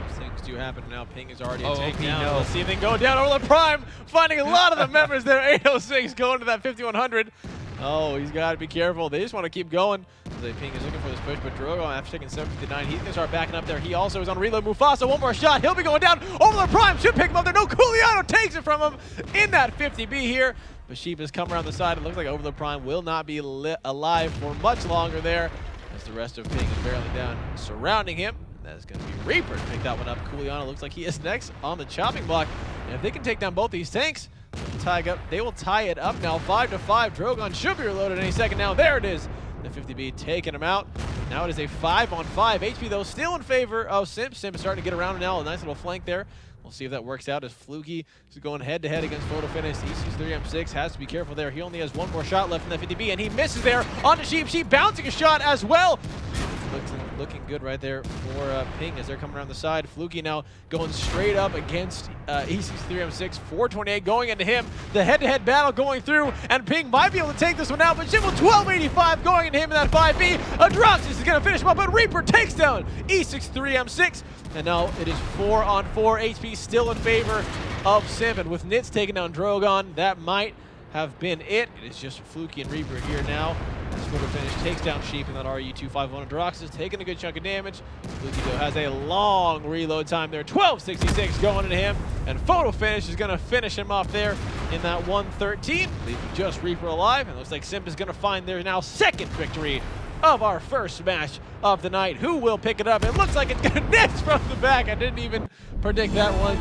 Those things do happen now. Ping is already a Oh, tank OP, down. no. Let's see if they can go down over the prime. Finding a lot of the members there. 806 going to that 5100. Oh, he's got to be careful. They just want to keep going. Ping is looking for this push, but Drogo, after taking 759, he's going to start backing up there. He also is on reload. Mufasa, one more shot. He'll be going down over the prime. Should pick him up there. No, Cooliano takes it from him in that 50B here. But Sheep has come around the side. It looks like over the prime will not be alive for much longer there, as the rest of Ping is barreling down, surrounding him. That's going to be Reaper to pick that one up. Cooliano looks like he is next on the chopping block. And if they can take down both these tanks, they will tie it up now 5-5. Drogon should be reloaded any second now. There it is. The 50B taking him out. Now it is a 5-on-5. HP, though, still in favor of SIMP. SIMP is starting to get around now. A nice little flank there. We'll see if that works out as Fluky is going head-to-head against Photo Finish. EC's 3M6 has to be careful there. He only has one more shot left in that 50B, and he misses there onto Sheep. Sheep bouncing a shot as well. Looking good right there for Ping as they're coming around the side. Fluky now going straight up against EC's 3M6. 428 going into him. The head-to-head battle going through, and Ping might be able to take this one out, but Jim with 1285 going into him in that 5B. Adroxus is going to finish him up, but Reaper takes down E6 3M6. And now it is 4-on-4. HP still in favor of SIMP, and with Nitz taking down Drogon, that might have been it. It is just Fluky and Reaper here now. This Photo Finish takes down Sheep, and that RU-251 Adroxus taking a good chunk of damage. Fluky, though, has a long reload time there. 1266 going into him, and Photo Finish is going to finish him off there in that 113, leaving just Reaper alive. And it looks like SIMP is going to find their now second victory of our first match of the night. Who will pick it up? It looks like it's going to Nitz from the back. I didn't even predict that one.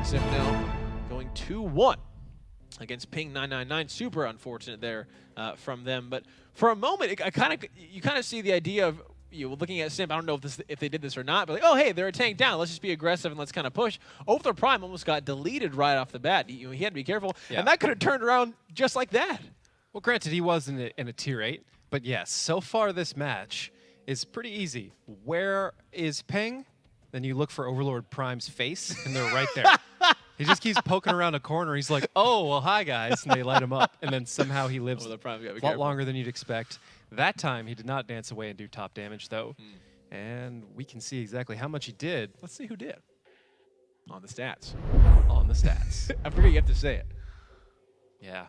SIMP now going 2-1 against PING999. Super unfortunate there from them. But for a moment, you kind of see the idea of looking at SIMP. I don't know if they did this or not, but like, oh hey, they're a tank down. Let's just be aggressive and let's kind of push. Over the prime almost got deleted right off the bat. He had to be careful, and that could have turned around just like that. Well, granted, he was in a tier 8, but yes, so far this match is pretty easy. Where is Ping? Then you look for Overlord Prime's face, and they're right there. He just keeps poking around a corner. He's like, oh, well, hi, guys. And they light him up. And then somehow he lives Over the prime, a lot longer than you'd expect. That time, he did not dance away and do top damage, though. And we can see exactly how much he did. Let's see who did on the stats. On the stats. I forget you have to say it. Yeah.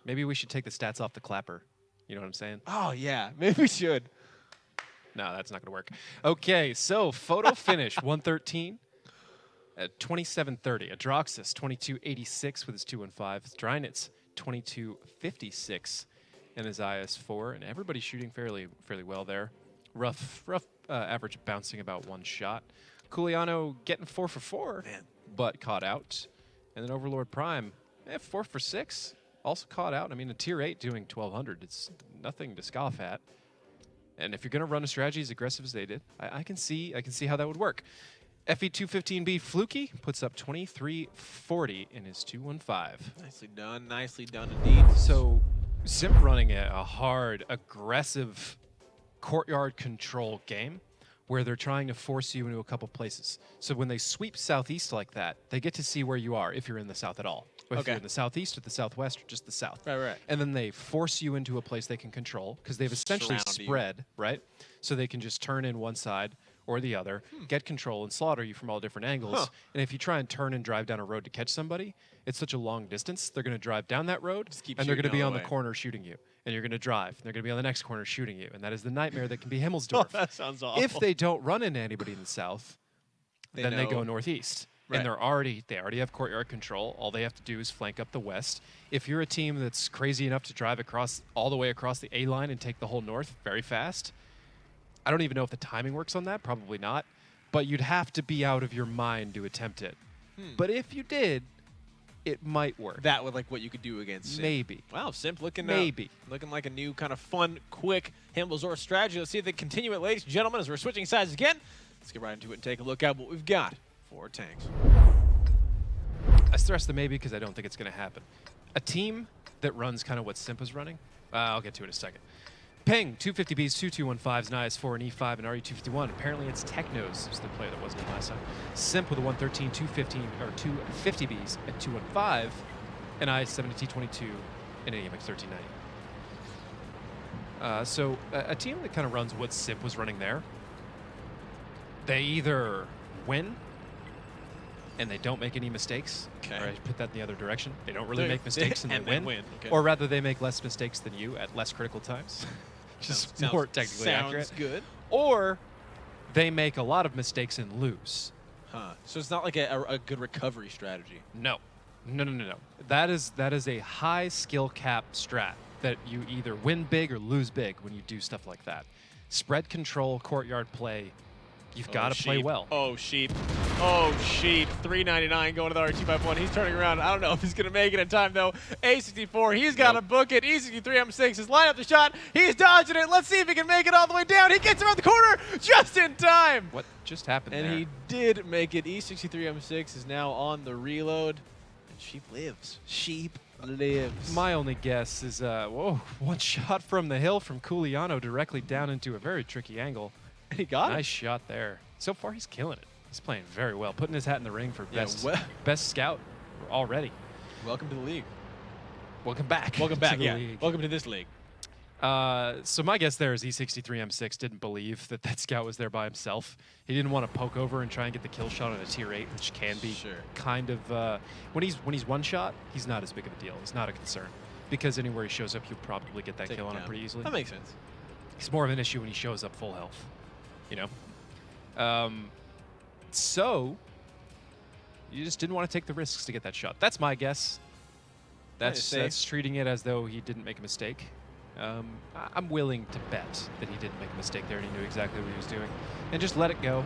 Maybe we should take the stats off the clapper. You know what I'm saying? Oh, yeah. Maybe we should. No, that's not going to work. Okay, so Photo Finish, 113 at 2730. Adroxus, 2286 with his 215. Drynitz, 2256 and his IS4. And everybody's shooting fairly well there. Rough average bouncing about one shot. Cooliano getting 4 for 4, but caught out. And then Overlord Prime, 4 for 6, also caught out. I mean, a tier 8 doing 1200, it's nothing to scoff at. And if you're going to run a strategy as aggressive as they did, I can see how that would work. FE215B Fluky puts up 2340 in his 215. Nicely done indeed. So SIMP running a hard, aggressive courtyard control game where they're trying to force you into a couple places. So when they sweep southeast like that, they get to see where you are if you're in the south at all. Whether Okay. you're in the southeast or the southwest or just the south. Right. And then they force you into a place they can control because they've essentially Surround you. spread, right? So they can just turn in one side or the other, get control, and slaughter you from all different angles. Huh. And if you try and turn and drive down a road to catch somebody, it's such a long distance. They're going to drive down that road, Just keep and they're going to shooting be all on the the way. corner shooting you. And you're going to drive, and they're going to be on the next corner shooting you. And that is the nightmare that can be Oh, Himmelsdorf. that sounds awful. If they don't run into anybody in the south, then they go know- northeast. Right. And they already have courtyard control. All they have to do is flank up the west. If you're a team that's crazy enough to drive across all the way across the A line and take the whole north very fast, I don't even know if the timing works on that. Probably not. But you'd have to be out of your mind to attempt it. But if you did, it might work. That would like what you could do against Simp. Maybe. Wow, Simp looking Maybe. looking like a new kind of fun, quick Himmelsdorf strategy. Let's see if they continue it, ladies and gentlemen, as we're switching sides again. Let's get right into it and take a look at what we've got for tanks. I stress the maybe because I don't think it's going to happen. A team that runs kind of what Simp was running, I'll get to it in a second. Ping, 250Bs, 2215s, an IS4, an E5, and RE251. Apparently it's Technos, is the player that wasn't in last time. Simp with a 113, 215, or 250Bs at 215, an IS7, a T22, and an AMX 1390. So a team that kind of runs what Simp was running there, they either win and they don't make any mistakes. Okay. Or I put that in the other direction. They don't really They- make mistakes and, and they they win. win, okay. Or rather, they make less mistakes than you at less critical times. Just more technically accurate. Sounds good. Or they make a lot of mistakes and lose. Huh. So it's not like a good recovery strategy. No. No. That is a high skill cap strat that you either win big or lose big when you do stuff like that. Spread control, courtyard play. You've got to play well. Oh, sheep. Oh, sheep. 399 going to the R251. He's turning around. I don't know if he's going to make it in time, though. A64, he's got to book it. E63, M6 is line up the shot. He's dodging it. Let's see if he can make it all the way down. He gets around the corner just in time. What just happened And there? he did make it. E63, M6 is now on the reload. And sheep lives. Sheep lives. My only guess is, whoa, one shot from the hill from Culiano directly down into a very tricky angle. And he got Nice it. shot there. So far, he's killing it. He's playing very well, putting his hat in the ring for Yeah, best scout already. Welcome to the league. Welcome back. Welcome to back, the yeah. league. Welcome to this league. So my guess there is E63M6 didn't believe that that scout was there by himself. He didn't want to poke over and try and get the kill shot on a tier 8, which can be Sure. kind of when he's one shot, he's not as big of a deal. It's not a concern because anywhere he shows up, you'll probably get that Take kill it on him down. pretty easily. That makes sense. It's more of an issue when he shows up full health, you know? So, you just didn't want to take the risks to get that shot. That's my guess. That's safe. treating it as though he didn't make a mistake. I'm willing to bet that he didn't make a mistake there and he knew exactly what he was doing. And just let it go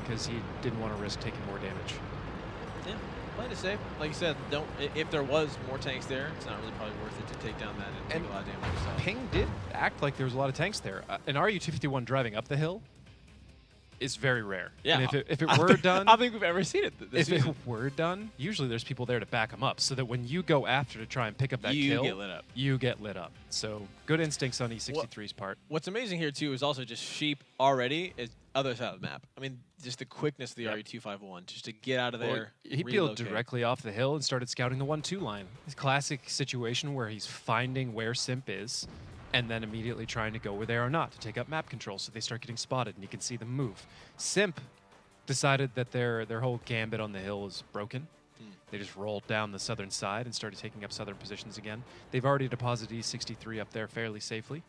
because he didn't want to risk taking more damage. Yeah, playing it safe. Like you said, don't. If there was more tanks there, it's not really probably worth it to take down that and take a lot of damage yourself. Ping did act like there was a lot of tanks there. An RU-251 driving up the hill is very rare. Yeah, And if it I were think- done... I don't think we've ever seen it this If season. it were done, usually there's people there to back them up so that when you go after to try and pick up that You kill, get lit up. you get lit up. So good instincts on E63's part. What's amazing here too is also just sheep already is other side of the map. I mean, just the quickness of the Yep. RE251, just to get out of Well, there. he peeled relocate. directly off the hill and started scouting the 1-2 line. It's a classic situation where he's finding where Simp is and then immediately trying to go where they are not to take up map control so they start getting spotted and you can see them move. Simp decided that their whole gambit on the hill is broken. They just rolled down the southern side and started taking up southern positions again. They've already deposited E63 up there fairly safely.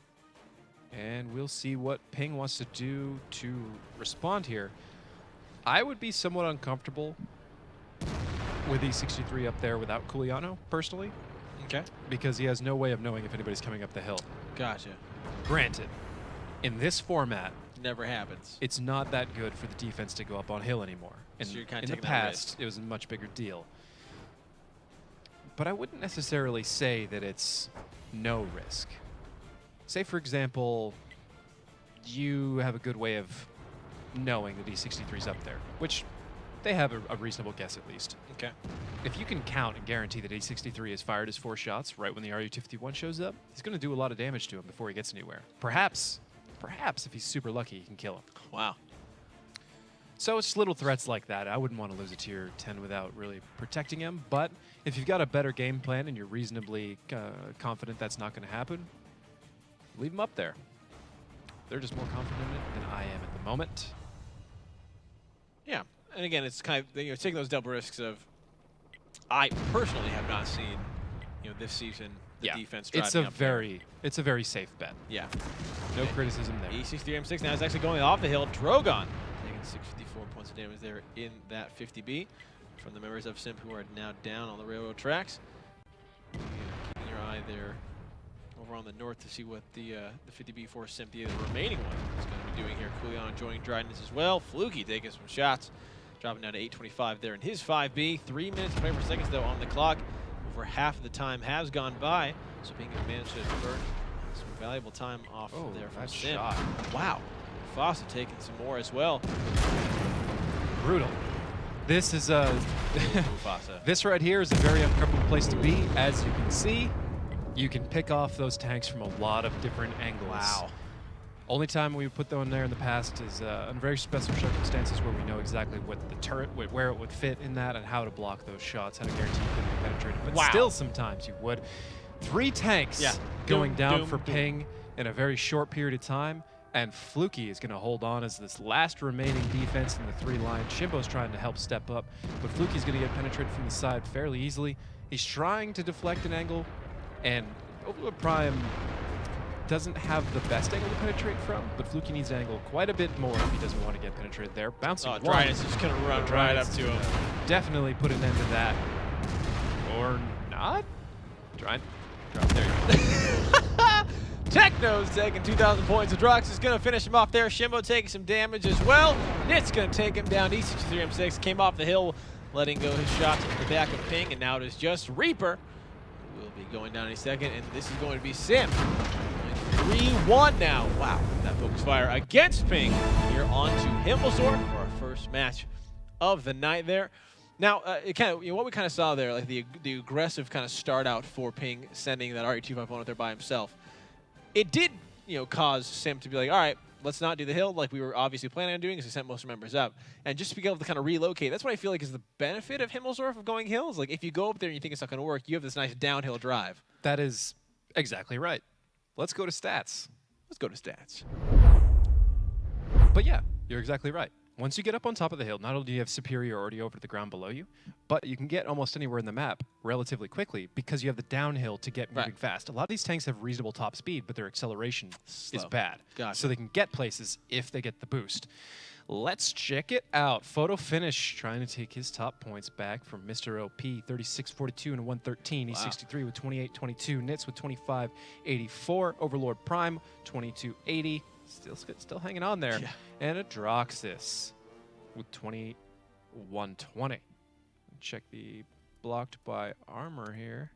And we'll see what Ping wants to do to respond here. I would be somewhat uncomfortable with E63 up there without Culiano, personally, Okay. because he has no way of knowing if anybody's coming up the hill. Gotcha. Granted, in this format, Never happens. it's not that good for the defense to go up on hill anymore. So you're kinda in the taking that past, it was a much bigger deal. But I wouldn't necessarily say that it's no risk. Say, for example, you have a good way of knowing that E63's up there, which they have a reasonable guess at least. Okay. If you can count and guarantee that E63 has fired his 4 shots right when the RU-251 shows up, he's going to do a lot of damage to him before he gets anywhere. Perhaps if he's super lucky, he can kill him. Wow. So it's little threats like that. I wouldn't want to lose a tier 10 without really protecting him. But if you've got a better game plan and you're reasonably confident that's not going to happen, leave him up there. They're just more confident in it than I am at the moment. Yeah, and again, it's kind of taking those double risks of. I personally have not seen, this season the defense driving it's a very safe bet. Yeah, No criticism there. E63M6 now is actually going off the hill. Drogon taking 654 points of damage there in that 50B from the members of SIMP who are now down on the railroad tracks. Keeping your eye there over on the north to see what the 50B for SIMP, the remaining one, is going to be doing here. Coolion joining Dryden's as well. Fluky taking some shots, dropping down to 825 there in his 5B. 3 minutes and 24 seconds though on the clock. Over half of the time has gone by, so Ping has managed to burn some valuable time off there from SIMP. Shot. Wow. Fossa taking some more as well. Brutal. This is Fossa. this right here is a very uncomfortable place to be. As you can see, you can pick off those tanks from a lot of different angles. Wow. Only time we put them there in the past is in very special circumstances where we know exactly what the turret, where it would fit in that, and how to block those shots, how to guarantee you couldn't be penetrated. But still, sometimes you would. 3 tanks going down for Ping in a very short period of time, and Fluky is going to hold on as this last remaining defense in the 3 line. Shimbo's trying to help step up, but Fluky's going to get penetrated from the side fairly easily. He's trying to deflect an angle, and Overlord Prime doesn't have the best angle to penetrate from, but Fluky needs to angle quite a bit more if he doesn't want to get penetrated there. Bouncing one. Dryden's just going to run right up to him. Definitely put an end to that. Or not? Dryden. There you go. Techno's taking 2,000 points. Drox is going to finish him off there. Shimbo taking some damage as well. Nit's going to take him down. E63M6 came off the hill, letting go his shots at the back of Ping, and now it is just Reaper, who will be going down in a second, and this is going to be SIMP. 3-1 now. Wow, that focus fire against Ping. Here on to Himmelsdorf for our first match of the night there. Now, it kind of, what we kind of saw there, like the aggressive kind of start out for Ping, sending that RE251 out there by himself. It did, cause SIMP to be like, all right, let's not do the hill like we were obviously planning on doing, because we sent most members up. And just to be able to kind of relocate, that's what I feel like is the benefit of Himmelsdorf of going hills. Like, if you go up there and you think it's not going to work, you have this nice downhill drive. That is exactly right. Let's go to stats. Let's go to stats. But yeah, you're exactly right. Once you get up on top of the hill, not only do you have superiority over the ground below you, but you can get almost anywhere in the map relatively quickly because you have the downhill to get moving fast. A lot of these tanks have reasonable top speed, but their acceleration is bad. Gotcha. So they can get places if they get the boost. Let's check it out. Photo Finish trying to take his top points back from Mr. OP, 36.42 and 113. Wow. E63 with 28.22. Nits with 25.84. Overlord Prime, 22.80. Still hanging on there. Yeah. And a Droxus with 21.20. Check the blocked by armor here.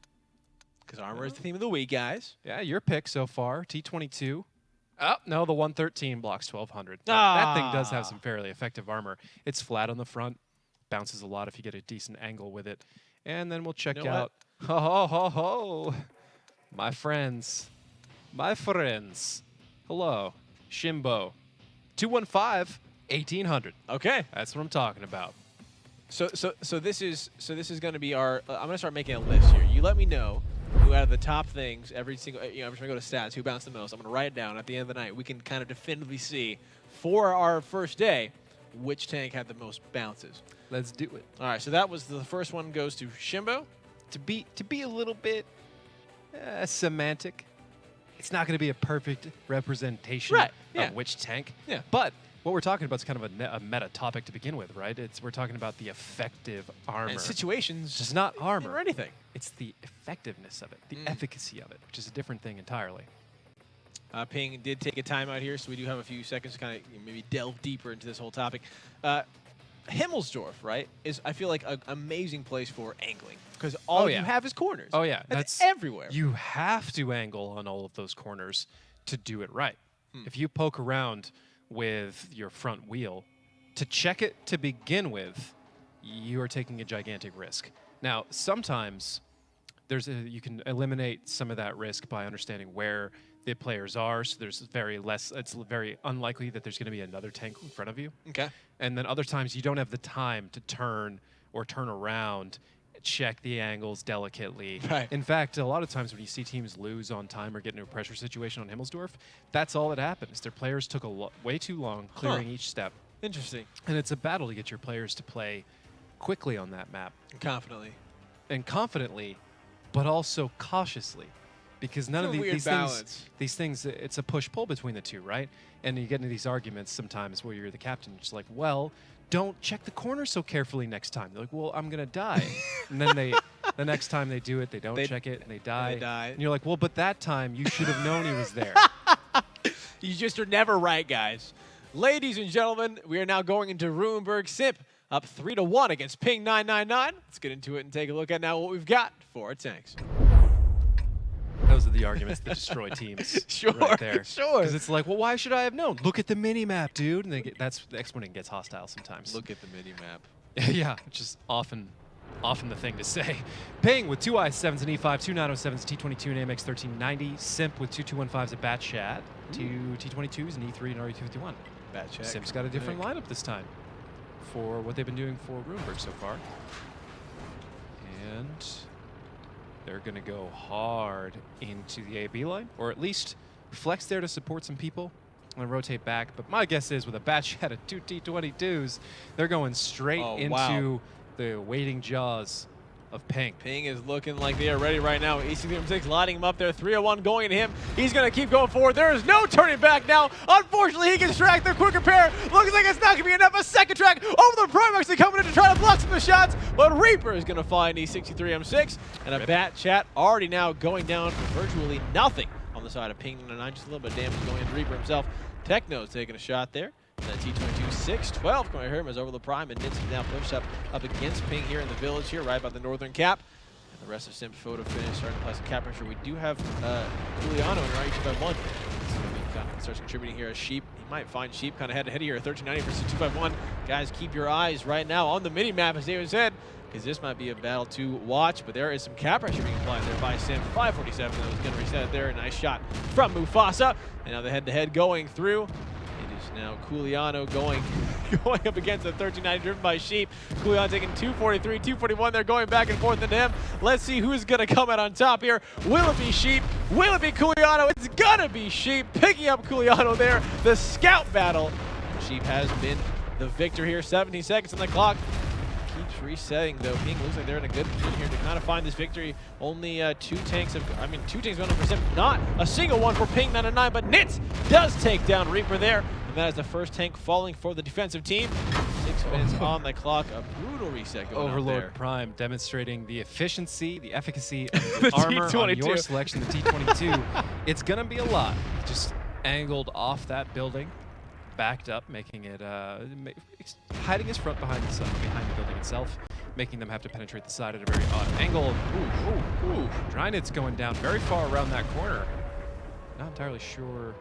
Because armor is the theme of the week, guys. Yeah, your pick so far, T22. Oh, no, the 113 blocks 1,200. That thing does have some fairly effective armor. It's flat on the front, bounces a lot if you get a decent angle with it. And then we'll check out... Ho, ho, ho, ho. My friends. Hello. Shimbo. 215, 1,800. Okay. That's what I'm talking about. So this is going to be our. I'm going to start making a list here. You let me know who out of the top things every single. I'm just going to go to stats. Who bounced the most? I'm going to write it down. At the end of the night, we can kind of definitively see for our first day which tank had the most bounces. Let's do it. All right. So that was the first one goes to Shimbo. To be a little bit semantic, it's not going to be a perfect representation of which tank. Yeah. But what we're talking about is kind of a meta topic to begin with, right? We're talking about the effective armor. And situations. It's not armor or anything. It's the effectiveness of it, the efficacy of it, which is a different thing entirely. Ping did take a timeout here, so we do have a few seconds to kind of maybe delve deeper into this whole topic. Himmelsdorf, right, is I feel like an amazing place for angling because all you have is corners. Oh yeah, that's everywhere. You have to angle on all of those corners to do it right. If you poke around with your front wheel to check it to begin with, you are taking a gigantic risk. Now, sometimes you can eliminate some of that risk by understanding where the players are. So it's very unlikely that there's going to be another tank in front of you. Okay. And then other times you don't have the time to turn or turn around, check the angles delicately. Right. In fact, a lot of times when you see teams lose on time or get into a pressure situation on Himmelsdorf, that's all that happens. Their players took way too long clearing each step. Interesting. And it's a battle to get your players to play quickly on that map. Confidently. And confidently, but also cautiously. Because none of these things, it's a push-pull between the two, right? And you get into these arguments sometimes where you're the captain, you're just like, well, don't check the corner so carefully next time. They're like, well, I'm going to die. And then the next time they do it, they don't check it, and they die. And you're like, well, but that time you should have known he was there. You just are never right, guys. Ladies and gentlemen, we are now going into Ruinberg Simp, up 3-1 against PING999. Let's get into it and take a look at now what we've got for our tanks. Those are the arguments that destroy teams. Sure, right there. sure. Because it's like, well, why should I have known? Look at the mini-map, dude. And that's the exponent gets hostile sometimes. Look at the mini-map. Yeah, which is often the thing to say. Ping with 2 i7s and E5, 2 907s, T22 and AMX 1390. Simp with 2 215s at Bat Chat, 2 T22s and E3 and RE251. Bat Chat. Simp's got a different lineup this time for what they've been doing for Ruinberg so far. And they're going to go hard into the AB line, or at least flex there to support some people and rotate back. But my guess is with a Bat Chat of 2 T22s, they're going straight into the waiting jaws of Ping. Ping is looking like they are ready right now. EC6 lighting him up there. 301 going to him. He's going to keep going forward. There is no turning back now. Unfortunately, he gets tracked. The quick repair looks like it's not going to be enough. A second track over the Prime actually coming in to try to block some of the shots. But Reaper is going to find E63M6. And a Bat Chat already now going down for virtually nothing on the side of PING999. Just a little bit of damage going into Reaper himself. Techno's taking a shot there. And that T22 6-12 coming here is over the Prime, and Nitz now pushed up against Ping here in the village here, right by the northern cap. And the rest of Simp photo finish starting to apply some cap pressure. We do have Juliano in right by 1. Starts contributing here as Sheep. He might find Sheep kind of head to head here. 1390 versus 251. Guys, keep your eyes right now on the mini map, as David said, because this might be a battle to watch. But there is some cap pressure being applied there by Simp. 547. That was going to reset it there. A nice shot from Mufasa. And now the head to head going through. Now Juliano going up against the 1390 driven by Sheep. Juliano taking 243, 241. They're going back and forth into him. Let's see who's going to come out on top here. Will it be Sheep? Will it be Juliano? It's going to be Sheep picking up Juliano there. The scout battle. Sheep has been the victor here. 17 seconds on the clock. Keeps resetting though. Ping looks like they're in a good position here to kind of find this victory. Only two tanks going on for Simp. Not a single one for PING999, but Nitz does take down Reaper there. And that is the first tank falling for the defensive team. 6 minutes on the clock. A brutal reset going on there. Overlord Prime demonstrating the efficiency, the efficacy of the armor on your selection, the T22. It's going to be a lot. Just angled off that building, backed up, making it hiding his front behind the building itself, making them have to penetrate the side at a very odd angle. Ooh. Drynit's going down very far around that corner. Not entirely sure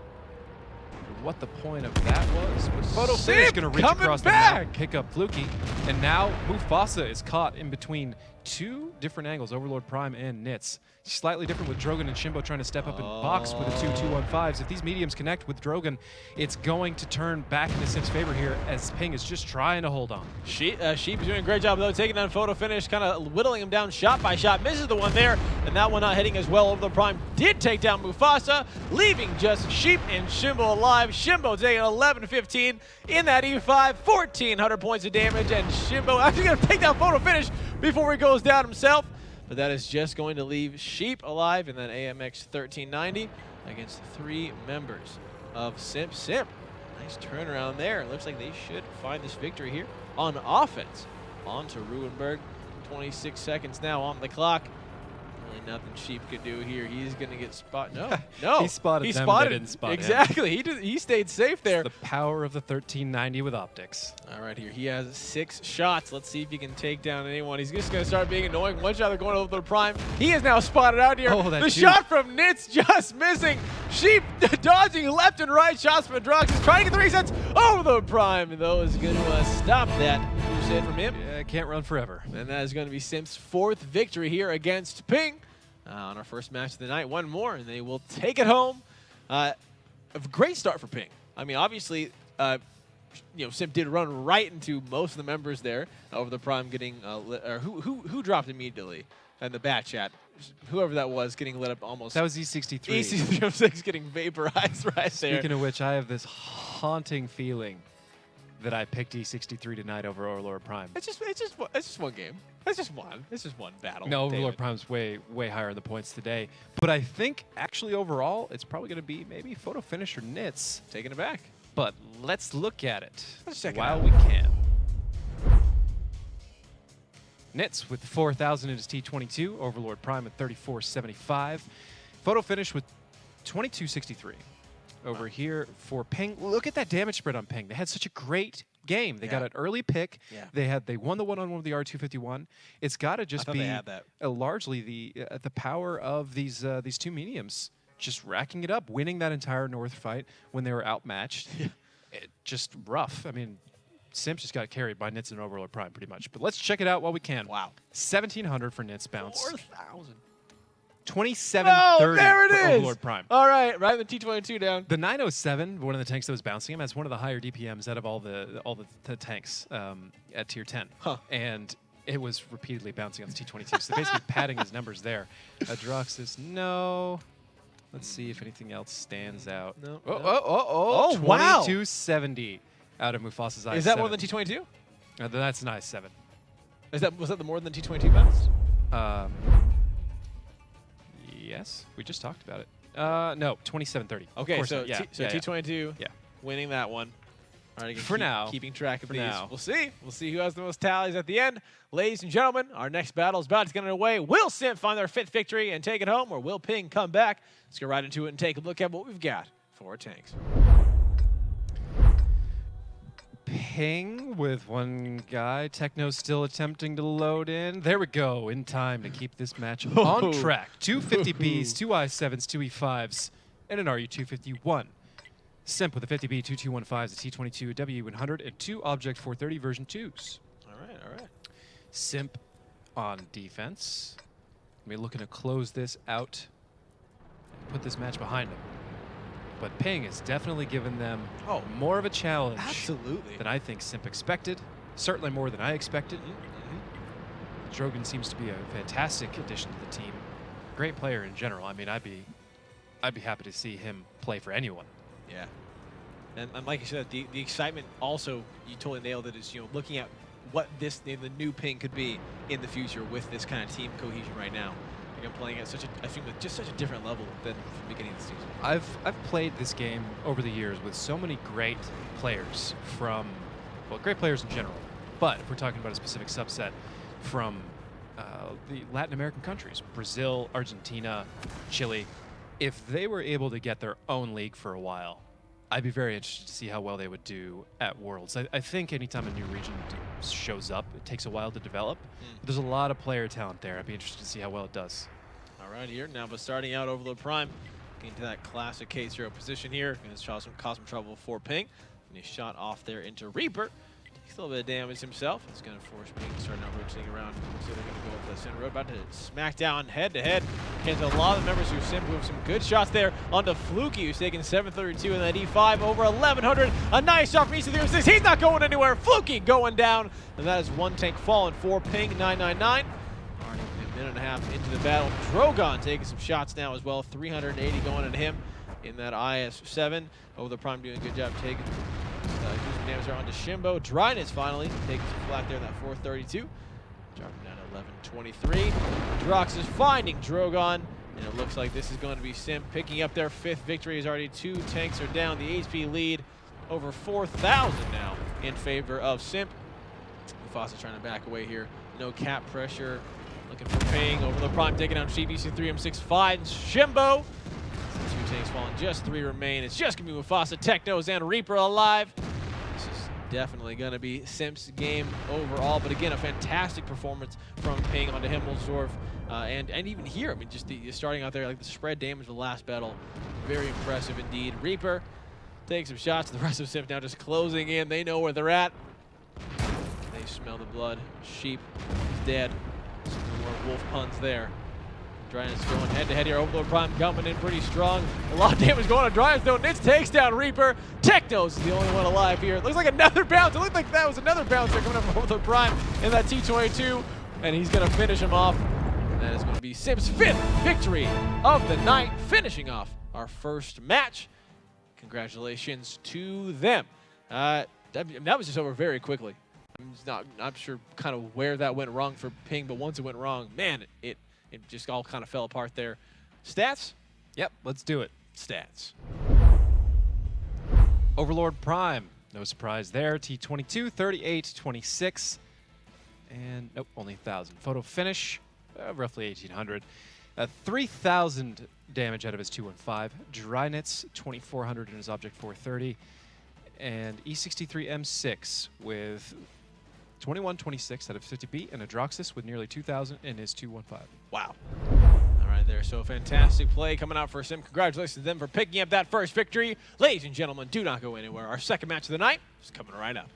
what the point of that was. But Photo Finish going to reach across the map, pick up Fluky, and now Mufasa is caught in between two different angles, Overlord Prime and Nitz. Slightly different with Drogon and Shimbo trying to step up and box with the 2-2-1-5s. If these mediums connect with Drogon, it's going to turn back into Simp's favor here as Ping is just trying to hold on. Sheep is doing a great job though, taking down Photo Finish, kind of whittling him down shot by shot. Misses the one there, and that one not hitting as well. Over the Prime did take down Mufasa, leaving just Sheep and Shimbo alive. Shimbo taking 11-15 in that E5, 1,400 points of damage, and Shimbo actually going to take down Photo Finish before he goes down himself. But that is just going to leave Sheep alive in that AMX 1390 against 3 members of Simp. Simp, nice turnaround there. Looks like they should find this victory here on offense. On to Ruinberg. 26 seconds now on the clock. Really nothing Sheep could do here. He's going to get spotted. No. He spotted them, they didn't spot him. Exactly. He stayed safe there. It's the power of the 1390 with optics. All right, here he has 6 shots. Let's see if he can take down anyone. He's just going to start being annoying. One shot, they're going over the Prime. He is now spotted out here. The shot from Nitz just missing. Sheep dodging left and right. Shots from Adrox. He's trying to get the resets over the Prime, and though is going to stop that crusade from him. Yeah, can't run forever. And that is going to be Simp's 4th victory here against Ping. On our first match of the night, one more, and they will take it home. A great start for Ping. I mean, obviously, Simp did run right into most of the members there over the Prime getting or who dropped immediately in the bat chat. Whoever that was getting lit up almost. That was E63. E6306 getting vaporized right there. Speaking of which, I have this haunting feeling that I picked E63 tonight over Overlord Prime. It's just one game. It's just one battle. No, David. Overlord Prime's way higher in the points today. But I think actually overall, it's probably going to be maybe Photo Finish or Nits. Taking it back. But let's look at it Let's check it while out. we can. Nits with 4,000 in his T22. Overlord Prime at 3475. Photo Finish with 2263. Over here for Ping. Look at that damage spread on Ping. They had such a great game. They got an early pick. Yeah. They won the one-on-one with the R251. It's got to just I thought be they had that. largely the power of these two mediums just racking it up, winning that entire North fight when they were outmatched. Just rough. I mean, Simp just got carried by Nits and Overlord Prime pretty much. But let's check it out while we can. Wow. 1,700 for Nits bounce. 4,000. 2,730 there it for is. Overlord Prime. All right, right the T22 down. The 907, one of the tanks that was bouncing him, has one of the higher DPMs out of all the tanks at tier 10. Huh. And it was repeatedly bouncing on the T22, so basically padding his numbers there. Droxus, no. Let's see if anything else stands out. No. Oh, wow. 2270 out of Mufasa's i7. Is that more than T22? That's an i7. Was that the more than T22 bounce? Yes, we just talked about it. No, 2730. Of Okay, course so not. Yeah, T22 Yeah. winning that one. All right, again, For now. keeping track of For these. now. We'll see. We'll see who has the most tallies at the end. Ladies and gentlemen, our next battle is about to get underway. Will Simp find their 5th victory and take it home, or will Ping come back? Let's go right into it and take a look at what we've got for our tanks. Ping with one guy. Techno still attempting to load in. There we go. In time to keep this match on track. 2 50Bs, 2 i7s, 2 e5s, and an RU251. Simp with a 50B, 2215s, a T22, a W100, and 2 Object 430 version 2s. All right. Simp on defense. We're looking to close this out and put this match behind him. But Ping has definitely given them more of a challenge Absolutely. than I think Simp expected. Certainly more than I expected. Drogon seems to be a fantastic addition to the team. Great player in general. I mean, I'd be happy to see him play for anyone. Yeah. And like you said, the excitement also, you totally nailed it, is looking at what the new Ping could be in the future with this kind of team cohesion right now. I'm playing at such a different level than from the beginning of the season. I've played this game over the years with so many great players from, great players in general, but if we're talking about a specific subset from the Latin American countries, Brazil, Argentina, Chile, if they were able to get their own league for a while, I'd be very interested to see how well they would do at Worlds. I think anytime a new region shows up, it takes a while to develop. But there's a lot of player talent there. I'd be interested to see how well it does. All right, here now, but starting out Overlord Prime, getting to that classic K0 position here. Going to cause some trouble for Ping. And he shot off there into Reaper. Takes a little bit of damage himself. It's going to force Ping to start now rotating around. So they're going to go up the center road, about to smack down head-to-head. Against a lot of the members who Simp with some good shots there onto Fluky, who's taking 732 in that E5 over 1100. A nice shot from E6. He's not going anywhere. Fluky going down. And that is one tank fallen for PING999. Already a minute and a half into the battle. Drogon taking some shots now as well. 380 going at him in that IS-7. Over the Prime doing a good job taking doing some damage there onto Shimbo. Dryness finally taking some flack there in that 432. Dropping down to 1123. Drox is finding Drogon, and it looks like this is going to be Simp picking up their 5th victory. As already 2 tanks are down. The HP lead over 4,000 now in favor of Simp. Mufasa trying to back away here. No cap pressure. Looking for Ping over the Prime, taking down GBC3 M65 and Shimbo. 2 tanks falling, just 3 remain. It's just going to be Mufasa, Technos, and Reaper alive. This is definitely going to be Simp's game overall. But again, a fantastic performance from Ping onto Himmelsdorf. And even here, I mean, just starting out there, like the spread damage of the last battle, very impressive indeed. Reaper takes some shots. The rest of Simp now just closing in. They know where they're at. They smell the blood. Sheep is dead. Some more wolf puns there. Dryness going head-to-head here. Overlord Prime coming in pretty strong. A lot of damage going on Dryness, though. Nitz takes down Reaper. Technos is the only one alive here. Looks like another bounce. It looked like that was another bouncer coming up from Overlord Prime in that T22. And he's going to finish him off. And that is going to be SIMP's 5th victory of the night, finishing off our first match. Congratulations to them. That was just over very quickly. I'm just not sure kind of where that went wrong for Ping, but once it went wrong, man, it just all kind of fell apart there. Stats? Yep, let's do it. Stats. Overlord Prime, no surprise there. T22, 38, 26. And nope, only 1,000. Photo finish, roughly 1,800. 3,000 damage out of his 215. Drynets, 2,400 in his Object 430. And E63 M6 with 2126 out of 50B, and a Droxus with nearly 2,000 in his 215. Wow. All right there, so fantastic play coming out for SIMP. Congratulations to them for picking up that first victory. Ladies and gentlemen, do not go anywhere. Our second match of the night is coming right up.